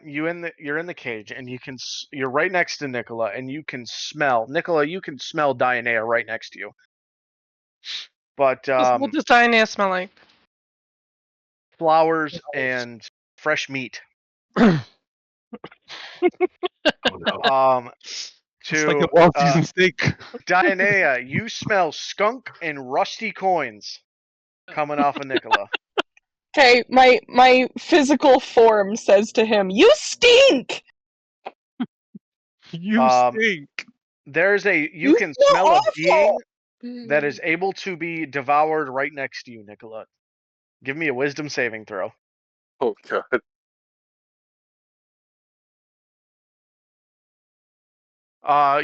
You're in the cage, and you're right next to Nicola, and you can smell Nicola. You can smell Dianea right next to you. But What does Diana smell like? flowers and fresh meat. It's like a well-seasoned steak. Dianea, you smell skunk and rusty coins coming off of Nicola. Okay, my physical form says to him, "You stink." You stink. There's you can smell a being that is able to be devoured right next to you, Nicola. Give me a wisdom saving throw. Oh god.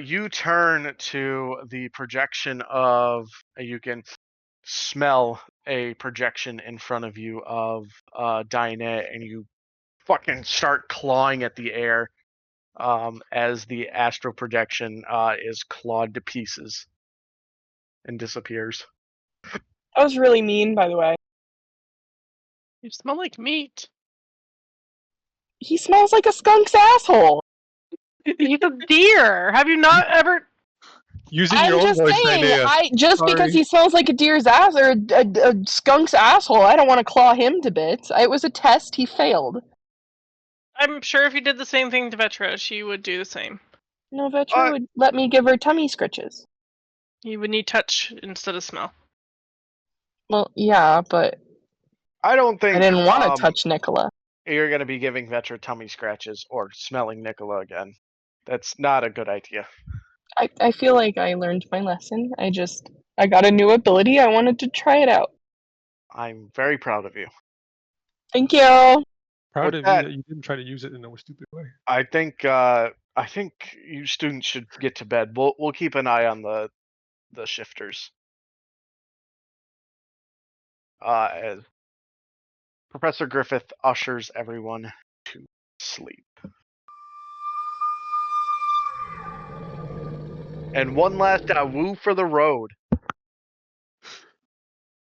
You turn to the projection of you can smell a projection in front of you of Diana, and you fucking start clawing at the air as the astral projection is clawed to pieces and disappears. That was really mean, by the way. You smell like meat. He smells like a skunk's asshole. He's a deer. Have you not ever? Using I'm your own just voice, saying, Dianea. because he smells like a deer's ass or a skunk's asshole, I don't want to claw him to bits. It was a test. He failed. I'm sure if you did the same thing to Vetra, she would do the same. No, Vetra would let me give her tummy scritches. You would need touch instead of smell. Well, yeah, but I don't think I didn't want to touch Nicola. You're going to be giving Vetra tummy scratches or smelling Nicola again. That's not a good idea. I feel like I learned my lesson. I got a new ability. I wanted to try it out. I'm very proud of you. Thank you. Proud of you that you didn't try to use it in a stupid way. I think you students should get to bed. We'll keep an eye on the shifters. As Professor Griffith ushers everyone to sleep. And one last woo for the road.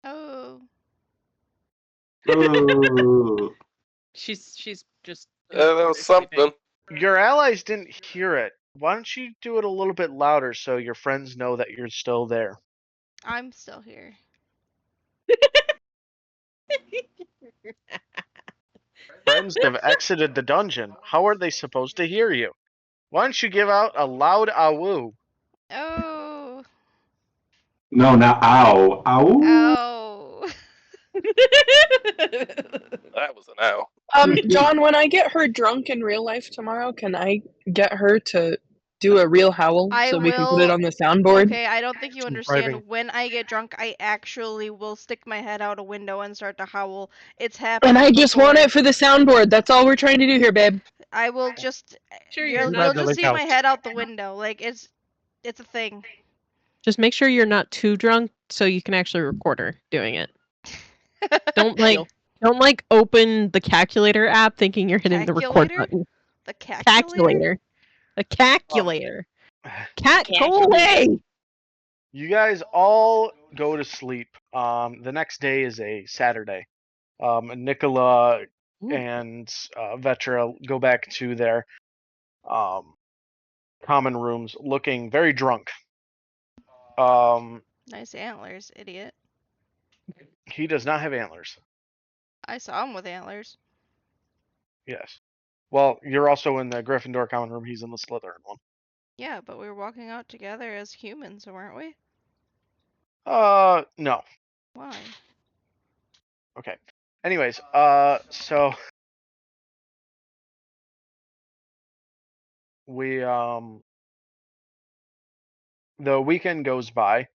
Oh. She's just. That was something. Your allies didn't hear it. Why don't you do it a little bit louder so your friends know that you're still there? I'm still here. friends have exited the dungeon. How are they supposed to hear you? Why don't you give out a loud awoo? Oh. No, not ow. Ow. Ow. That was an ow. John, when I get her drunk in real life tomorrow, can I get her to do a real howl I so we can put it will- on the soundboard? Okay, I don't think you Some understand. driving. When I get drunk, I actually will stick my head out a window and start to howl. It's happened. And I just want before. it for the soundboard. That's all we're trying to do here, babe. I will just. Sure, You'll you're Grab not. the just lake see house. my head out the window. Like it's a thing. Just make sure you're not too drunk so you can actually record her doing it. Don't open the calculator app thinking you're hitting the record Calculator? button. The calculator. The calculator. Cat, go away! You guys all go to sleep. The next day is a Saturday. Nicola and Vetra go back to their common rooms looking very drunk. Nice antlers, idiot. He does not have antlers. I saw him with antlers. Yes. Well, you're also in the Gryffindor common room. He's in the Slytherin one. Yeah, but we were walking out together as humans, weren't we? No. Why? Okay. Anyways, so we the weekend goes by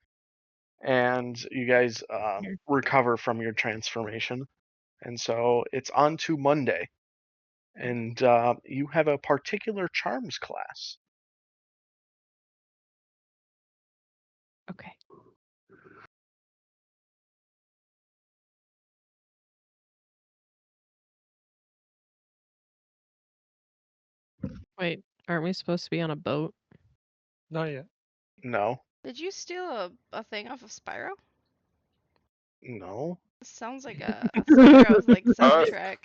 and you guys recover from your transformation. And so it's on to Monday. And you have a particular charms class. Okay. Wait, aren't we supposed to be on a boat? Not yet. No. Did you steal a thing off of Spyro? No. It sounds like a Spyro's like soundtrack.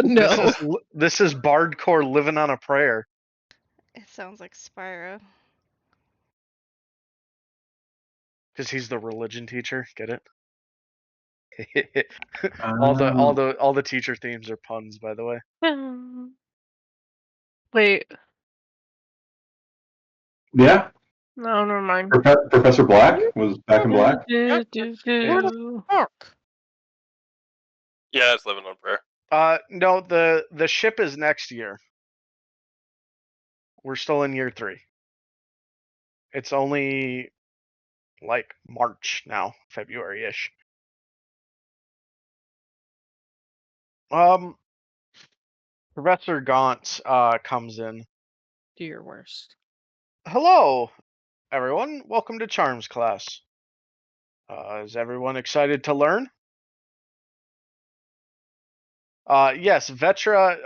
No. This is Bardcore living on a prayer. It sounds like Spyro. Because he's the religion teacher. Get it? all the teacher themes are puns, by the way. Wait. Yeah. No, never mind. Professor Black was back in black. Do, do, do. Yeah, it's living on prayer. No, the ship is next year. We're still in year 3. It's only like March now, February-ish. Professor Gaunt comes in. Do your worst. Hello, everyone. Welcome to Charms class. Is everyone excited to learn? Yes, Vetra,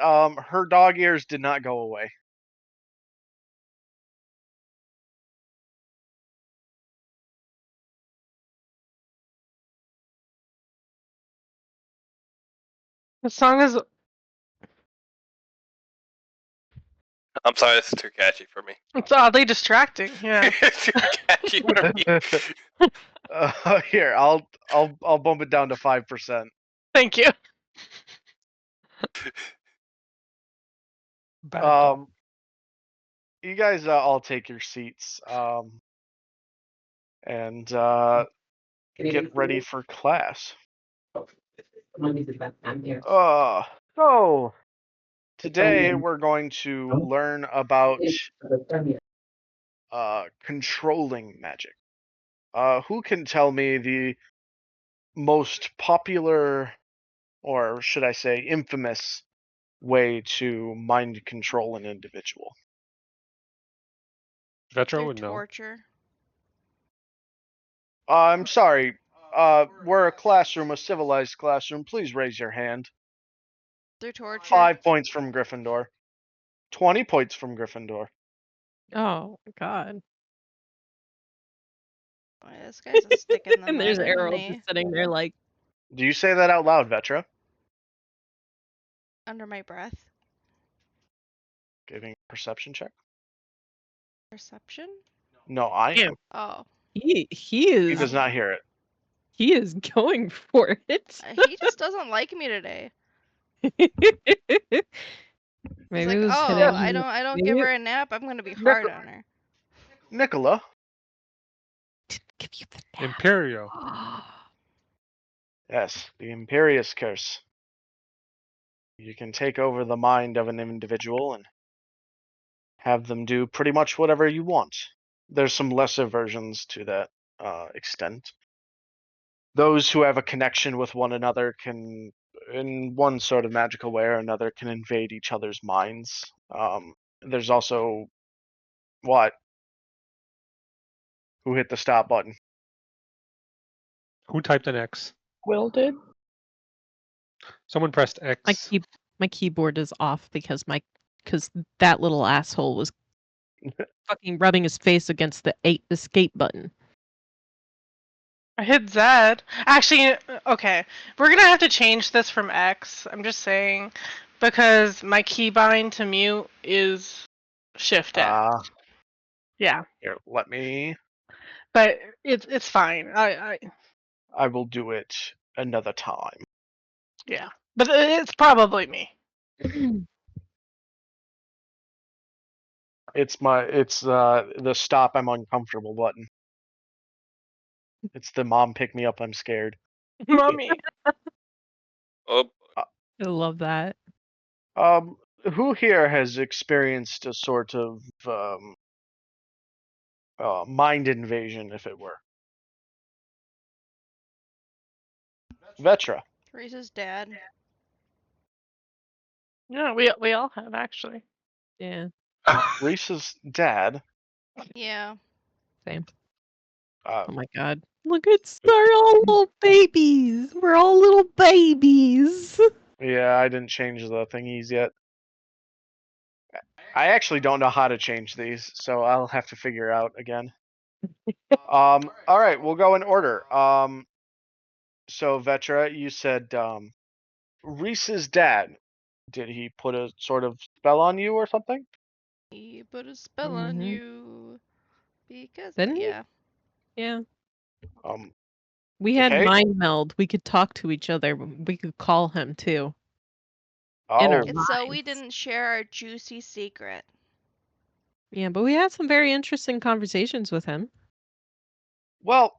her dog ears did not go away. The song is. I'm sorry, this is too catchy for me. It's oddly distracting. Yeah. It's too catchy for me. Here, I'll bump it down to 5%. Thank you. You guys all take your seats and get ready for class. So today we're going to learn about controlling magic. Who can tell me the most popular, or should I say infamous, way to mind control an individual? Vetra Through would know. torture. I'm sorry. We're a classroom, a civilized classroom. Please raise your hand. Through torture. 5 points from Gryffindor. 20 points from Gryffindor. Oh God. Boy, this guy's a stick in the And mud, there's isn't Errol he? just sitting there like, Do you say that out loud, Vetra? Under my breath. Giving a perception check? Perception? No, I am. Oh. he He is does not hear it. he is going for it. He just doesn't like me today. He's Maybe like, it was oh, hitting. I don't maybe give it her a nap. I'm gonna be hard on her. Nicola, didn't give you the nap. Imperio. yes, the Imperious Curse. You can take over the mind of an individual and have them do pretty much whatever you want. There's some lesser versions to that extent. Those who have a connection with one another can, in one sort of magical way or another, can invade each other's minds. There's also what? Who hit the stop button? Who typed an X? Will did. Someone pressed X. My keyboard is off because that little asshole was fucking rubbing his face against the escape button. I hit Z. Actually, okay. We're gonna have to change this from X. I'm just saying, because my keybind to mute is Shift X. Yeah, Here, let me. but it's fine. I will do it another time. Yeah, but it's probably me. It's the stop I'm uncomfortable button. It's the mom pick me up I'm scared. Mommy. Oh, I love that. Who here has experienced a sort of mind invasion, if it were? Vetra. Reese's dad. Yeah, we all have actually. Yeah, Reese's dad. Yeah. same. Uh, Oh my god. Look, we're all little babies. We're all little babies. yeah, I didn't change the thingies yet. I actually don't know how to change these, so I'll have to figure out again. All right, we'll go in order. So Vetra, you said Reese's dad. Did he put a sort of spell on you or something? He put a spell on Mhm. you. Because Didn't he? yeah. Yeah. Um, We had Okay. mind meld. We could talk to each other. We could call him too. In our oh, It's so we minds. didn't share our juicy secret. Yeah, but we had some very interesting conversations with him. well,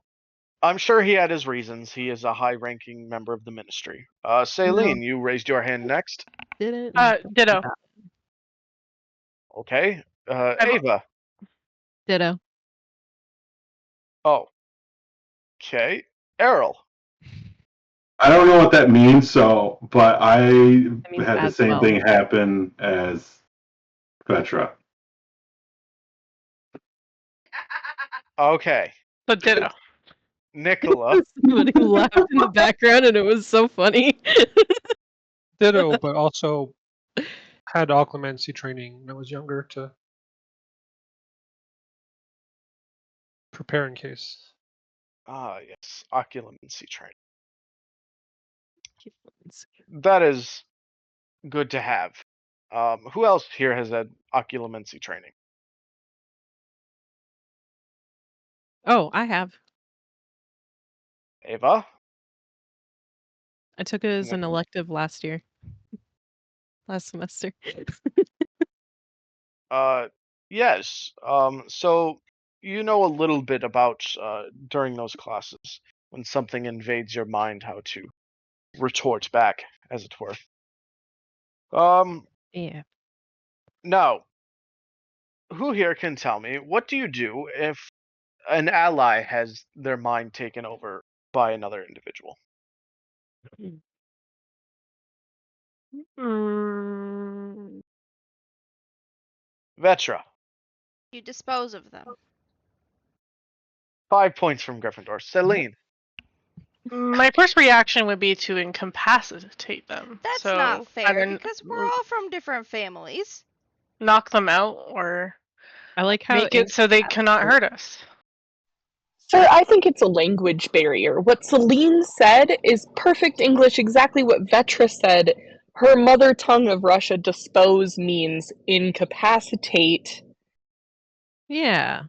I'm sure he had his reasons. He is a high-ranking member of the ministry. No, Celine, you raised your hand next. didn't. Ditto. Okay. I'm- Ava. Ditto. Oh. Okay. Errol. I don't know what that means, but I means had the as same well. thing happen as Petra. Okay. So ditto. Nicola. Somebody laughed in the background, and it was so funny. Ditto, but also had occlumency training when I was younger to prepare in case. Ah, yes. Occlumency training. That is good to have. Who else here has had occlumency training? Oh, I have. Ava? I took it as an Nicola? elective last semester. Yes. So you know a little bit about during those classes when something invades your mind, how to retort back, as it were. Yeah. Now, who here can tell me what do you do if an ally has their mind taken over by another individual? Mm, Vetra, You dispose of them. 5 points from Gryffindor. Celine, my first reaction would be to incapacitate them. That's so not fair either because we're all from different families. knock them out or I like how make it so they cannot hurt us. Sir, I think it's a language barrier. What Celine said is perfect English, exactly what Vetra said. Her mother tongue of Russia, dispose, means incapacitate. Yeah.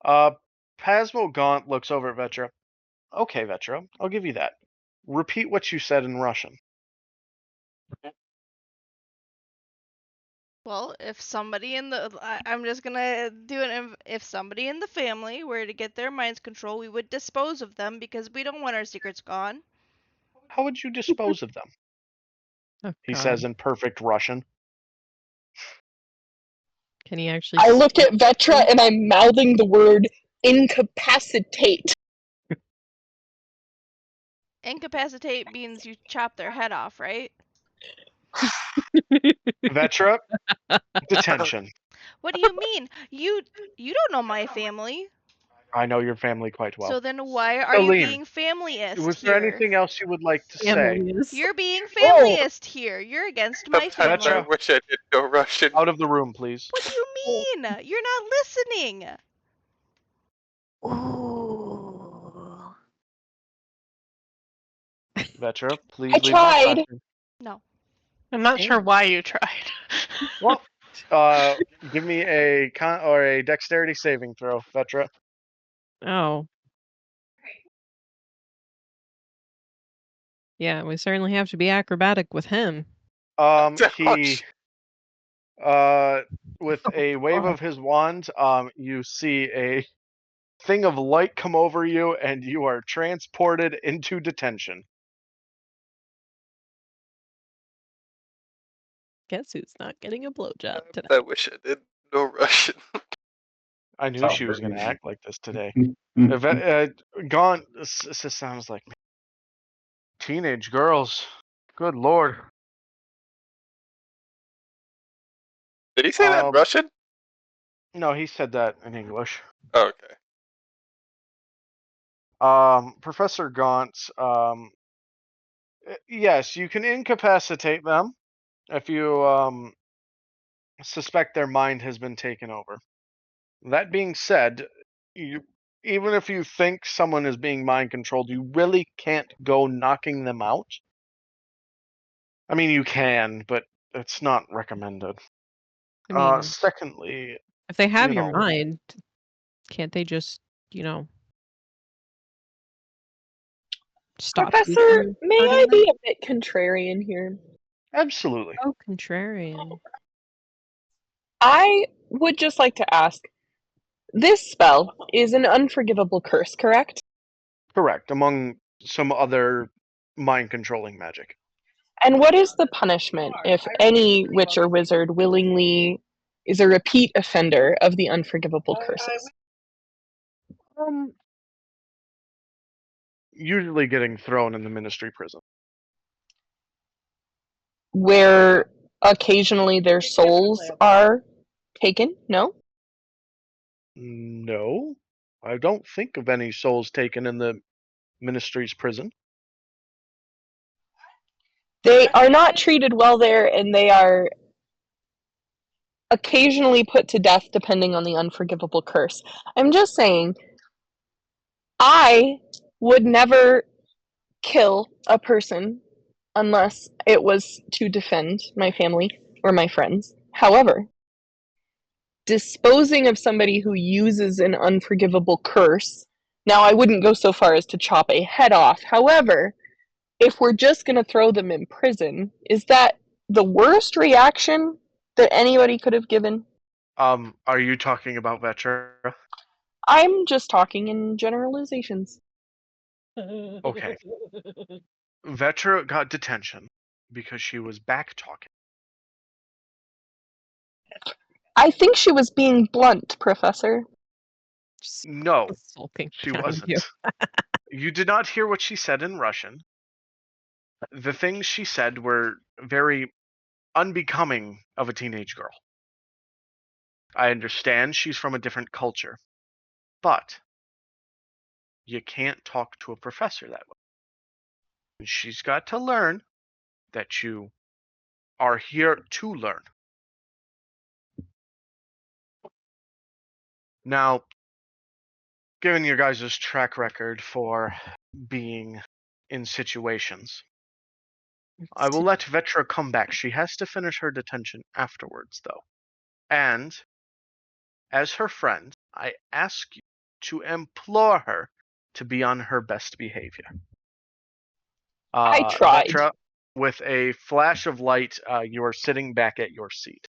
Pasmo Gaunt looks over at Vetra. Okay, Vetra, I'll give you that. Repeat what you said in Russian. Well, if somebody in the I'm just gonna do it. If somebody in the family were to get their mind's control, we would dispose of them because we don't want our secrets gone. How would you dispose of them? Oh, He God. says in perfect Russian. Can he actually? I look speak at Vetra and I'm mouthing the word incapacitate. Incapacitate means you chop their head off, right? Vetra, detention. What do you mean? You don't know my family. I know your family quite well. So then why are you Celine, being familyist was there here? anything else you would like to say? Families. You're being Oh. familyist here. You're against my Sometimes I family. Vetra. wish I did know Russian. Out of the room, please. What do you mean? You're not listening. Ooh. Vetra, I please leave my tried. classroom. No. I'm not sure why you tried. Well, give me a dexterity saving throw, Vetra. Oh. Yeah, we certainly have to be acrobatic with him. He with a wave of his wand, you see a thing of light come over you, and you are transported into detention. Guess who's not getting a blowjob today? I wish I did know Russian. I knew Sounds she was going to very act like this today. easy. Gone. This sounds like me. Teenage girls. Good lord. Did he say that in Russian? No, he said that in English. Oh, okay. Professor Gaunt, yes, you can incapacitate them if you suspect their mind has been taken over. That being said, even if you think someone is being mind controlled, you really can't go knocking them out. I mean, you can, but it's not recommended. I mean, secondly, if they have your know. mind, can't they just, stop you Professor, from may hurting I them? be a bit contrarian here? Absolutely. Oh, contrarian. I would just like to ask, this spell is an unforgivable curse, correct? Correct, among some other mind-controlling magic. And what is the punishment if any witch or wizard willingly is a repeat offender of the unforgivable curses? Usually getting thrown in the ministry prison. Where occasionally their souls are taken? No? No, I don't think of any souls taken in the ministry's prison. They are not treated well there, and they are occasionally put to death depending on the unforgivable curse. I'm just saying, I would never kill a person unless it was to defend my family or my friends. However, disposing of somebody who uses an unforgivable curse, now I wouldn't go so far as to chop a head off. However, if we're just going to throw them in prison, is that the worst reaction that anybody could have given? Are you talking about Vetra? I'm just talking in generalizations. Okay. Vetra got detention because she was back-talking. I think she was being blunt, Professor. No, Sulking she behind wasn't. you. You did not hear what she said in Russian. The things she said were very unbecoming of a teenage girl. I understand she's from a different culture, but you can't talk to a professor that way. She's got to learn that you are here to learn. Now, given your guys' track record for being in situations, I will let Vetra come back. She has to finish her detention afterwards, though. And, as her friend, I ask you to implore her to be on her best behavior. I tried. Vetra, with a flash of light, you are sitting back at your seat.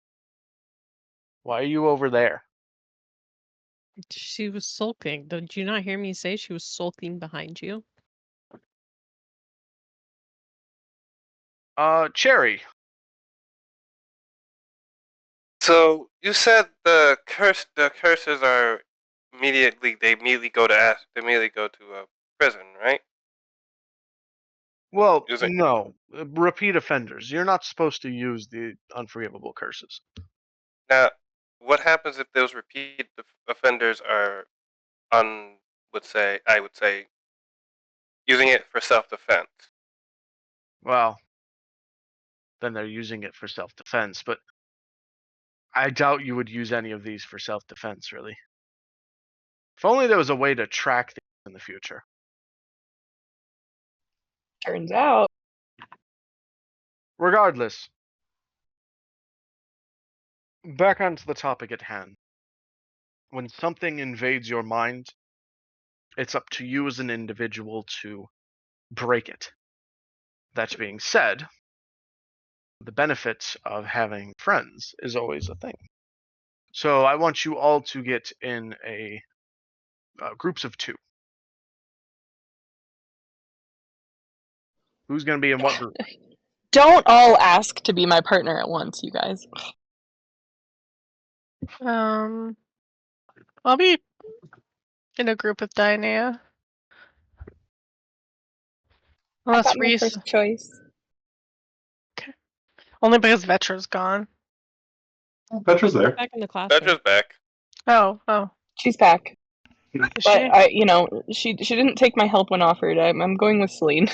Why are you over there? She was sulking. Did you not hear me say she was sulking behind you? Cherry. So you said the curses are they immediately go to prison, right? Well, Is it- no. Repeat offenders. You're not supposed to use the unforgivable curses. Now, what happens if those repeat offenders are I would say, using it for self-defense? Well, then they're using it for self-defense, but I doubt you would use any of these for self-defense, really. If only there was a way to track these in the future. Turns out. Regardless, back onto the topic at hand. When something invades your mind, it's up to you as an individual to break it. That being said, the benefit of having friends is always a thing. So I want you all to get in a groups of 2. Who's going to be in what group? Don't all ask to be my partner at once, you guys. I'll be in a group with Dynea. I Unless got my Reese. first choice. Only because Vetra's gone. Petra's there. Back in the classroom. Petra's back. Oh. She's back. Is But she? she didn't take my help when offered. I'm going with Celine.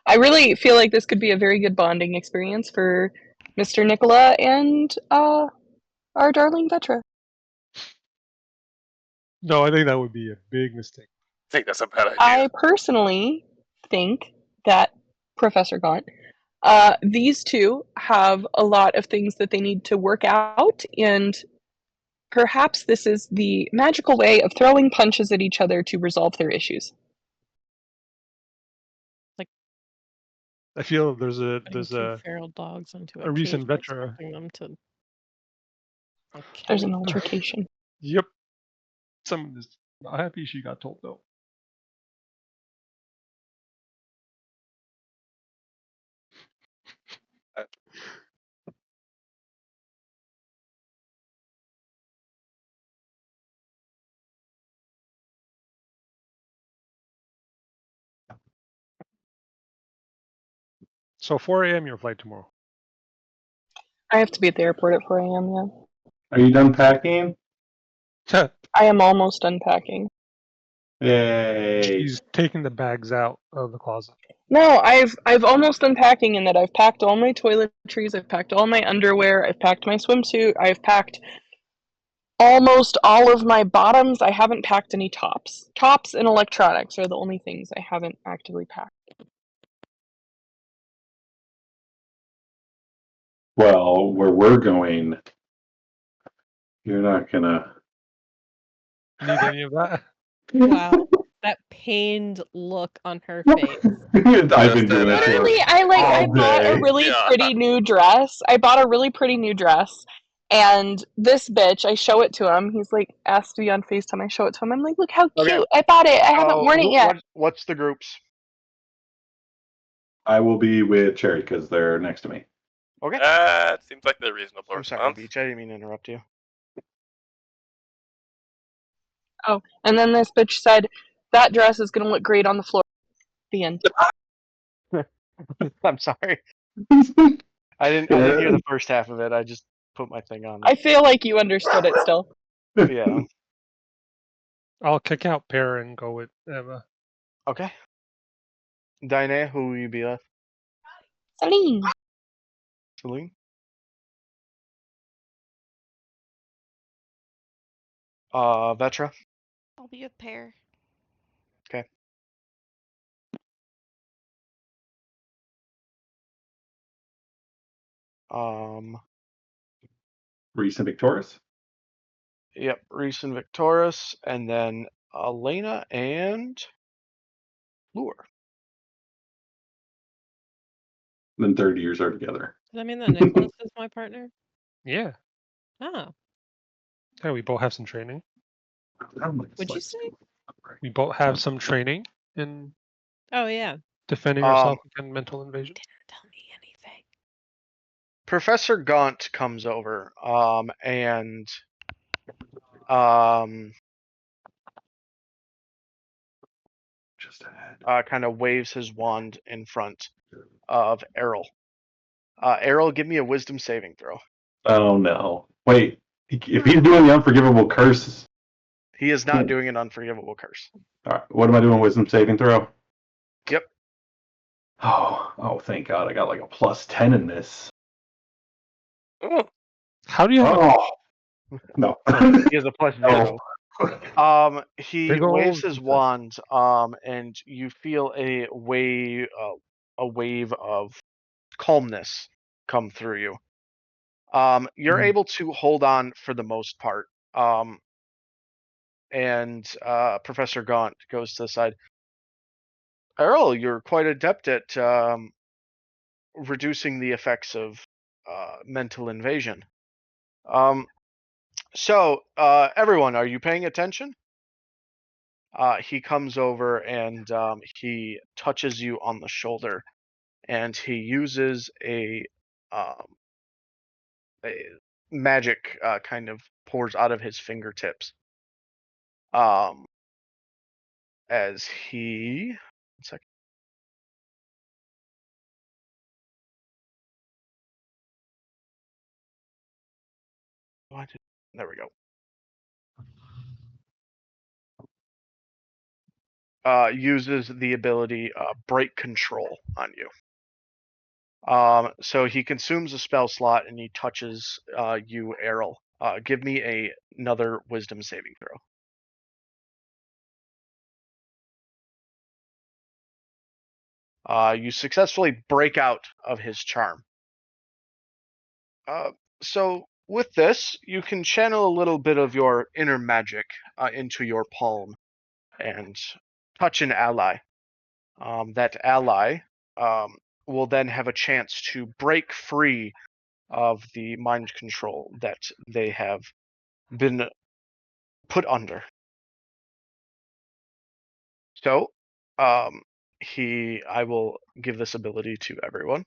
I really feel like this could be a very good bonding experience for Mr. Nicola and our darling Vetra. No, I think that would be a big mistake. I think that's a bad idea. I personally think that Professor Gaunt, these two have a lot of things that they need to work out, and perhaps this is the magical way of throwing punches at each other to resolve their issues. I feel there's Putting a two feral dogs into a recent cage, Vetra. expecting them to. There's an altercation. Yep. Someone is not happy she got told no. So 4 a.m. your flight tomorrow. I have to be at the airport at 4 a.m. Yeah. Are you done packing? I am almost unpacking. Yay. She's taking the bags out of the closet. No, I've almost unpacking in that I've packed all my toiletries, I've packed all my underwear, I've packed my swimsuit, I've packed almost all of my bottoms. I haven't packed any tops. Tops and electronics are the only things I haven't actively packed. Well, where we're going, you're not gonna Need any of that? Wow, that pained look on her face. I've been doing it Literally, for I all bought a day. really Yeah. pretty new dress. I bought a really pretty new dress. And this bitch, I show it to him. He's like, asked to be on FaceTime. I show it to him. I'm like, look how cute. Okay. I bought it. I haven't worn it yet. What's the groups? I will be with Cherry because they're next to me. Okay. That seems like the reasonable I'm sorry, response. Beach. I didn't mean to interrupt you. Oh, and then this bitch said, that dress is going to look great on the floor. The end. I'm sorry. I didn't hear the first half of it. I just put my thing on. I feel like you understood it still. Yeah. I'll kick out Pear and go with Emma. Okay. Dine, who will you be with? Celine. Celine? Vetra? I'll be a pair. Okay. Reese and Victorious? Yep, Reese and Victorious, and then Elena and Lure. Then 30 years are together. Does that mean that Nicholas is my partner? Yeah. Oh, Yeah, we both have some training. What'd you say? We both have some training in Oh yeah. defending ourselves against mental invasion. Didn't tell me anything. Professor Gaunt comes over, and Just ahead. kind of waves his wand in front of Errol. Errol, give me a wisdom saving throw. Oh no! Wait, if he's doing the unforgivable curse, He is not doing an unforgivable curse. all right, what am I doing? Wisdom saving throw. Yep. Oh, thank God! I got like a +10 in this. Ooh. How do you have No. He has a +0. He Big waves ol' his wand, and you feel a wave of calmness come through you. You're able to hold on for the most part. And Professor Gaunt goes to the side. Errol, you're quite adept at reducing the effects of mental invasion. So, everyone, are you paying attention? He comes over and he touches you on the shoulder, and he uses a magic kind of pours out of his fingertips. As he, 1 second. There we go. Uses the ability Break Control on you. So he consumes a spell slot and he touches you, Errol. Give me another Wisdom saving throw. You successfully break out of his charm. So with this, you can channel a little bit of your inner magic into your palm and touch an ally. That ally will then have a chance to break free of the mind control that they have been put under. So, I will give this ability to everyone.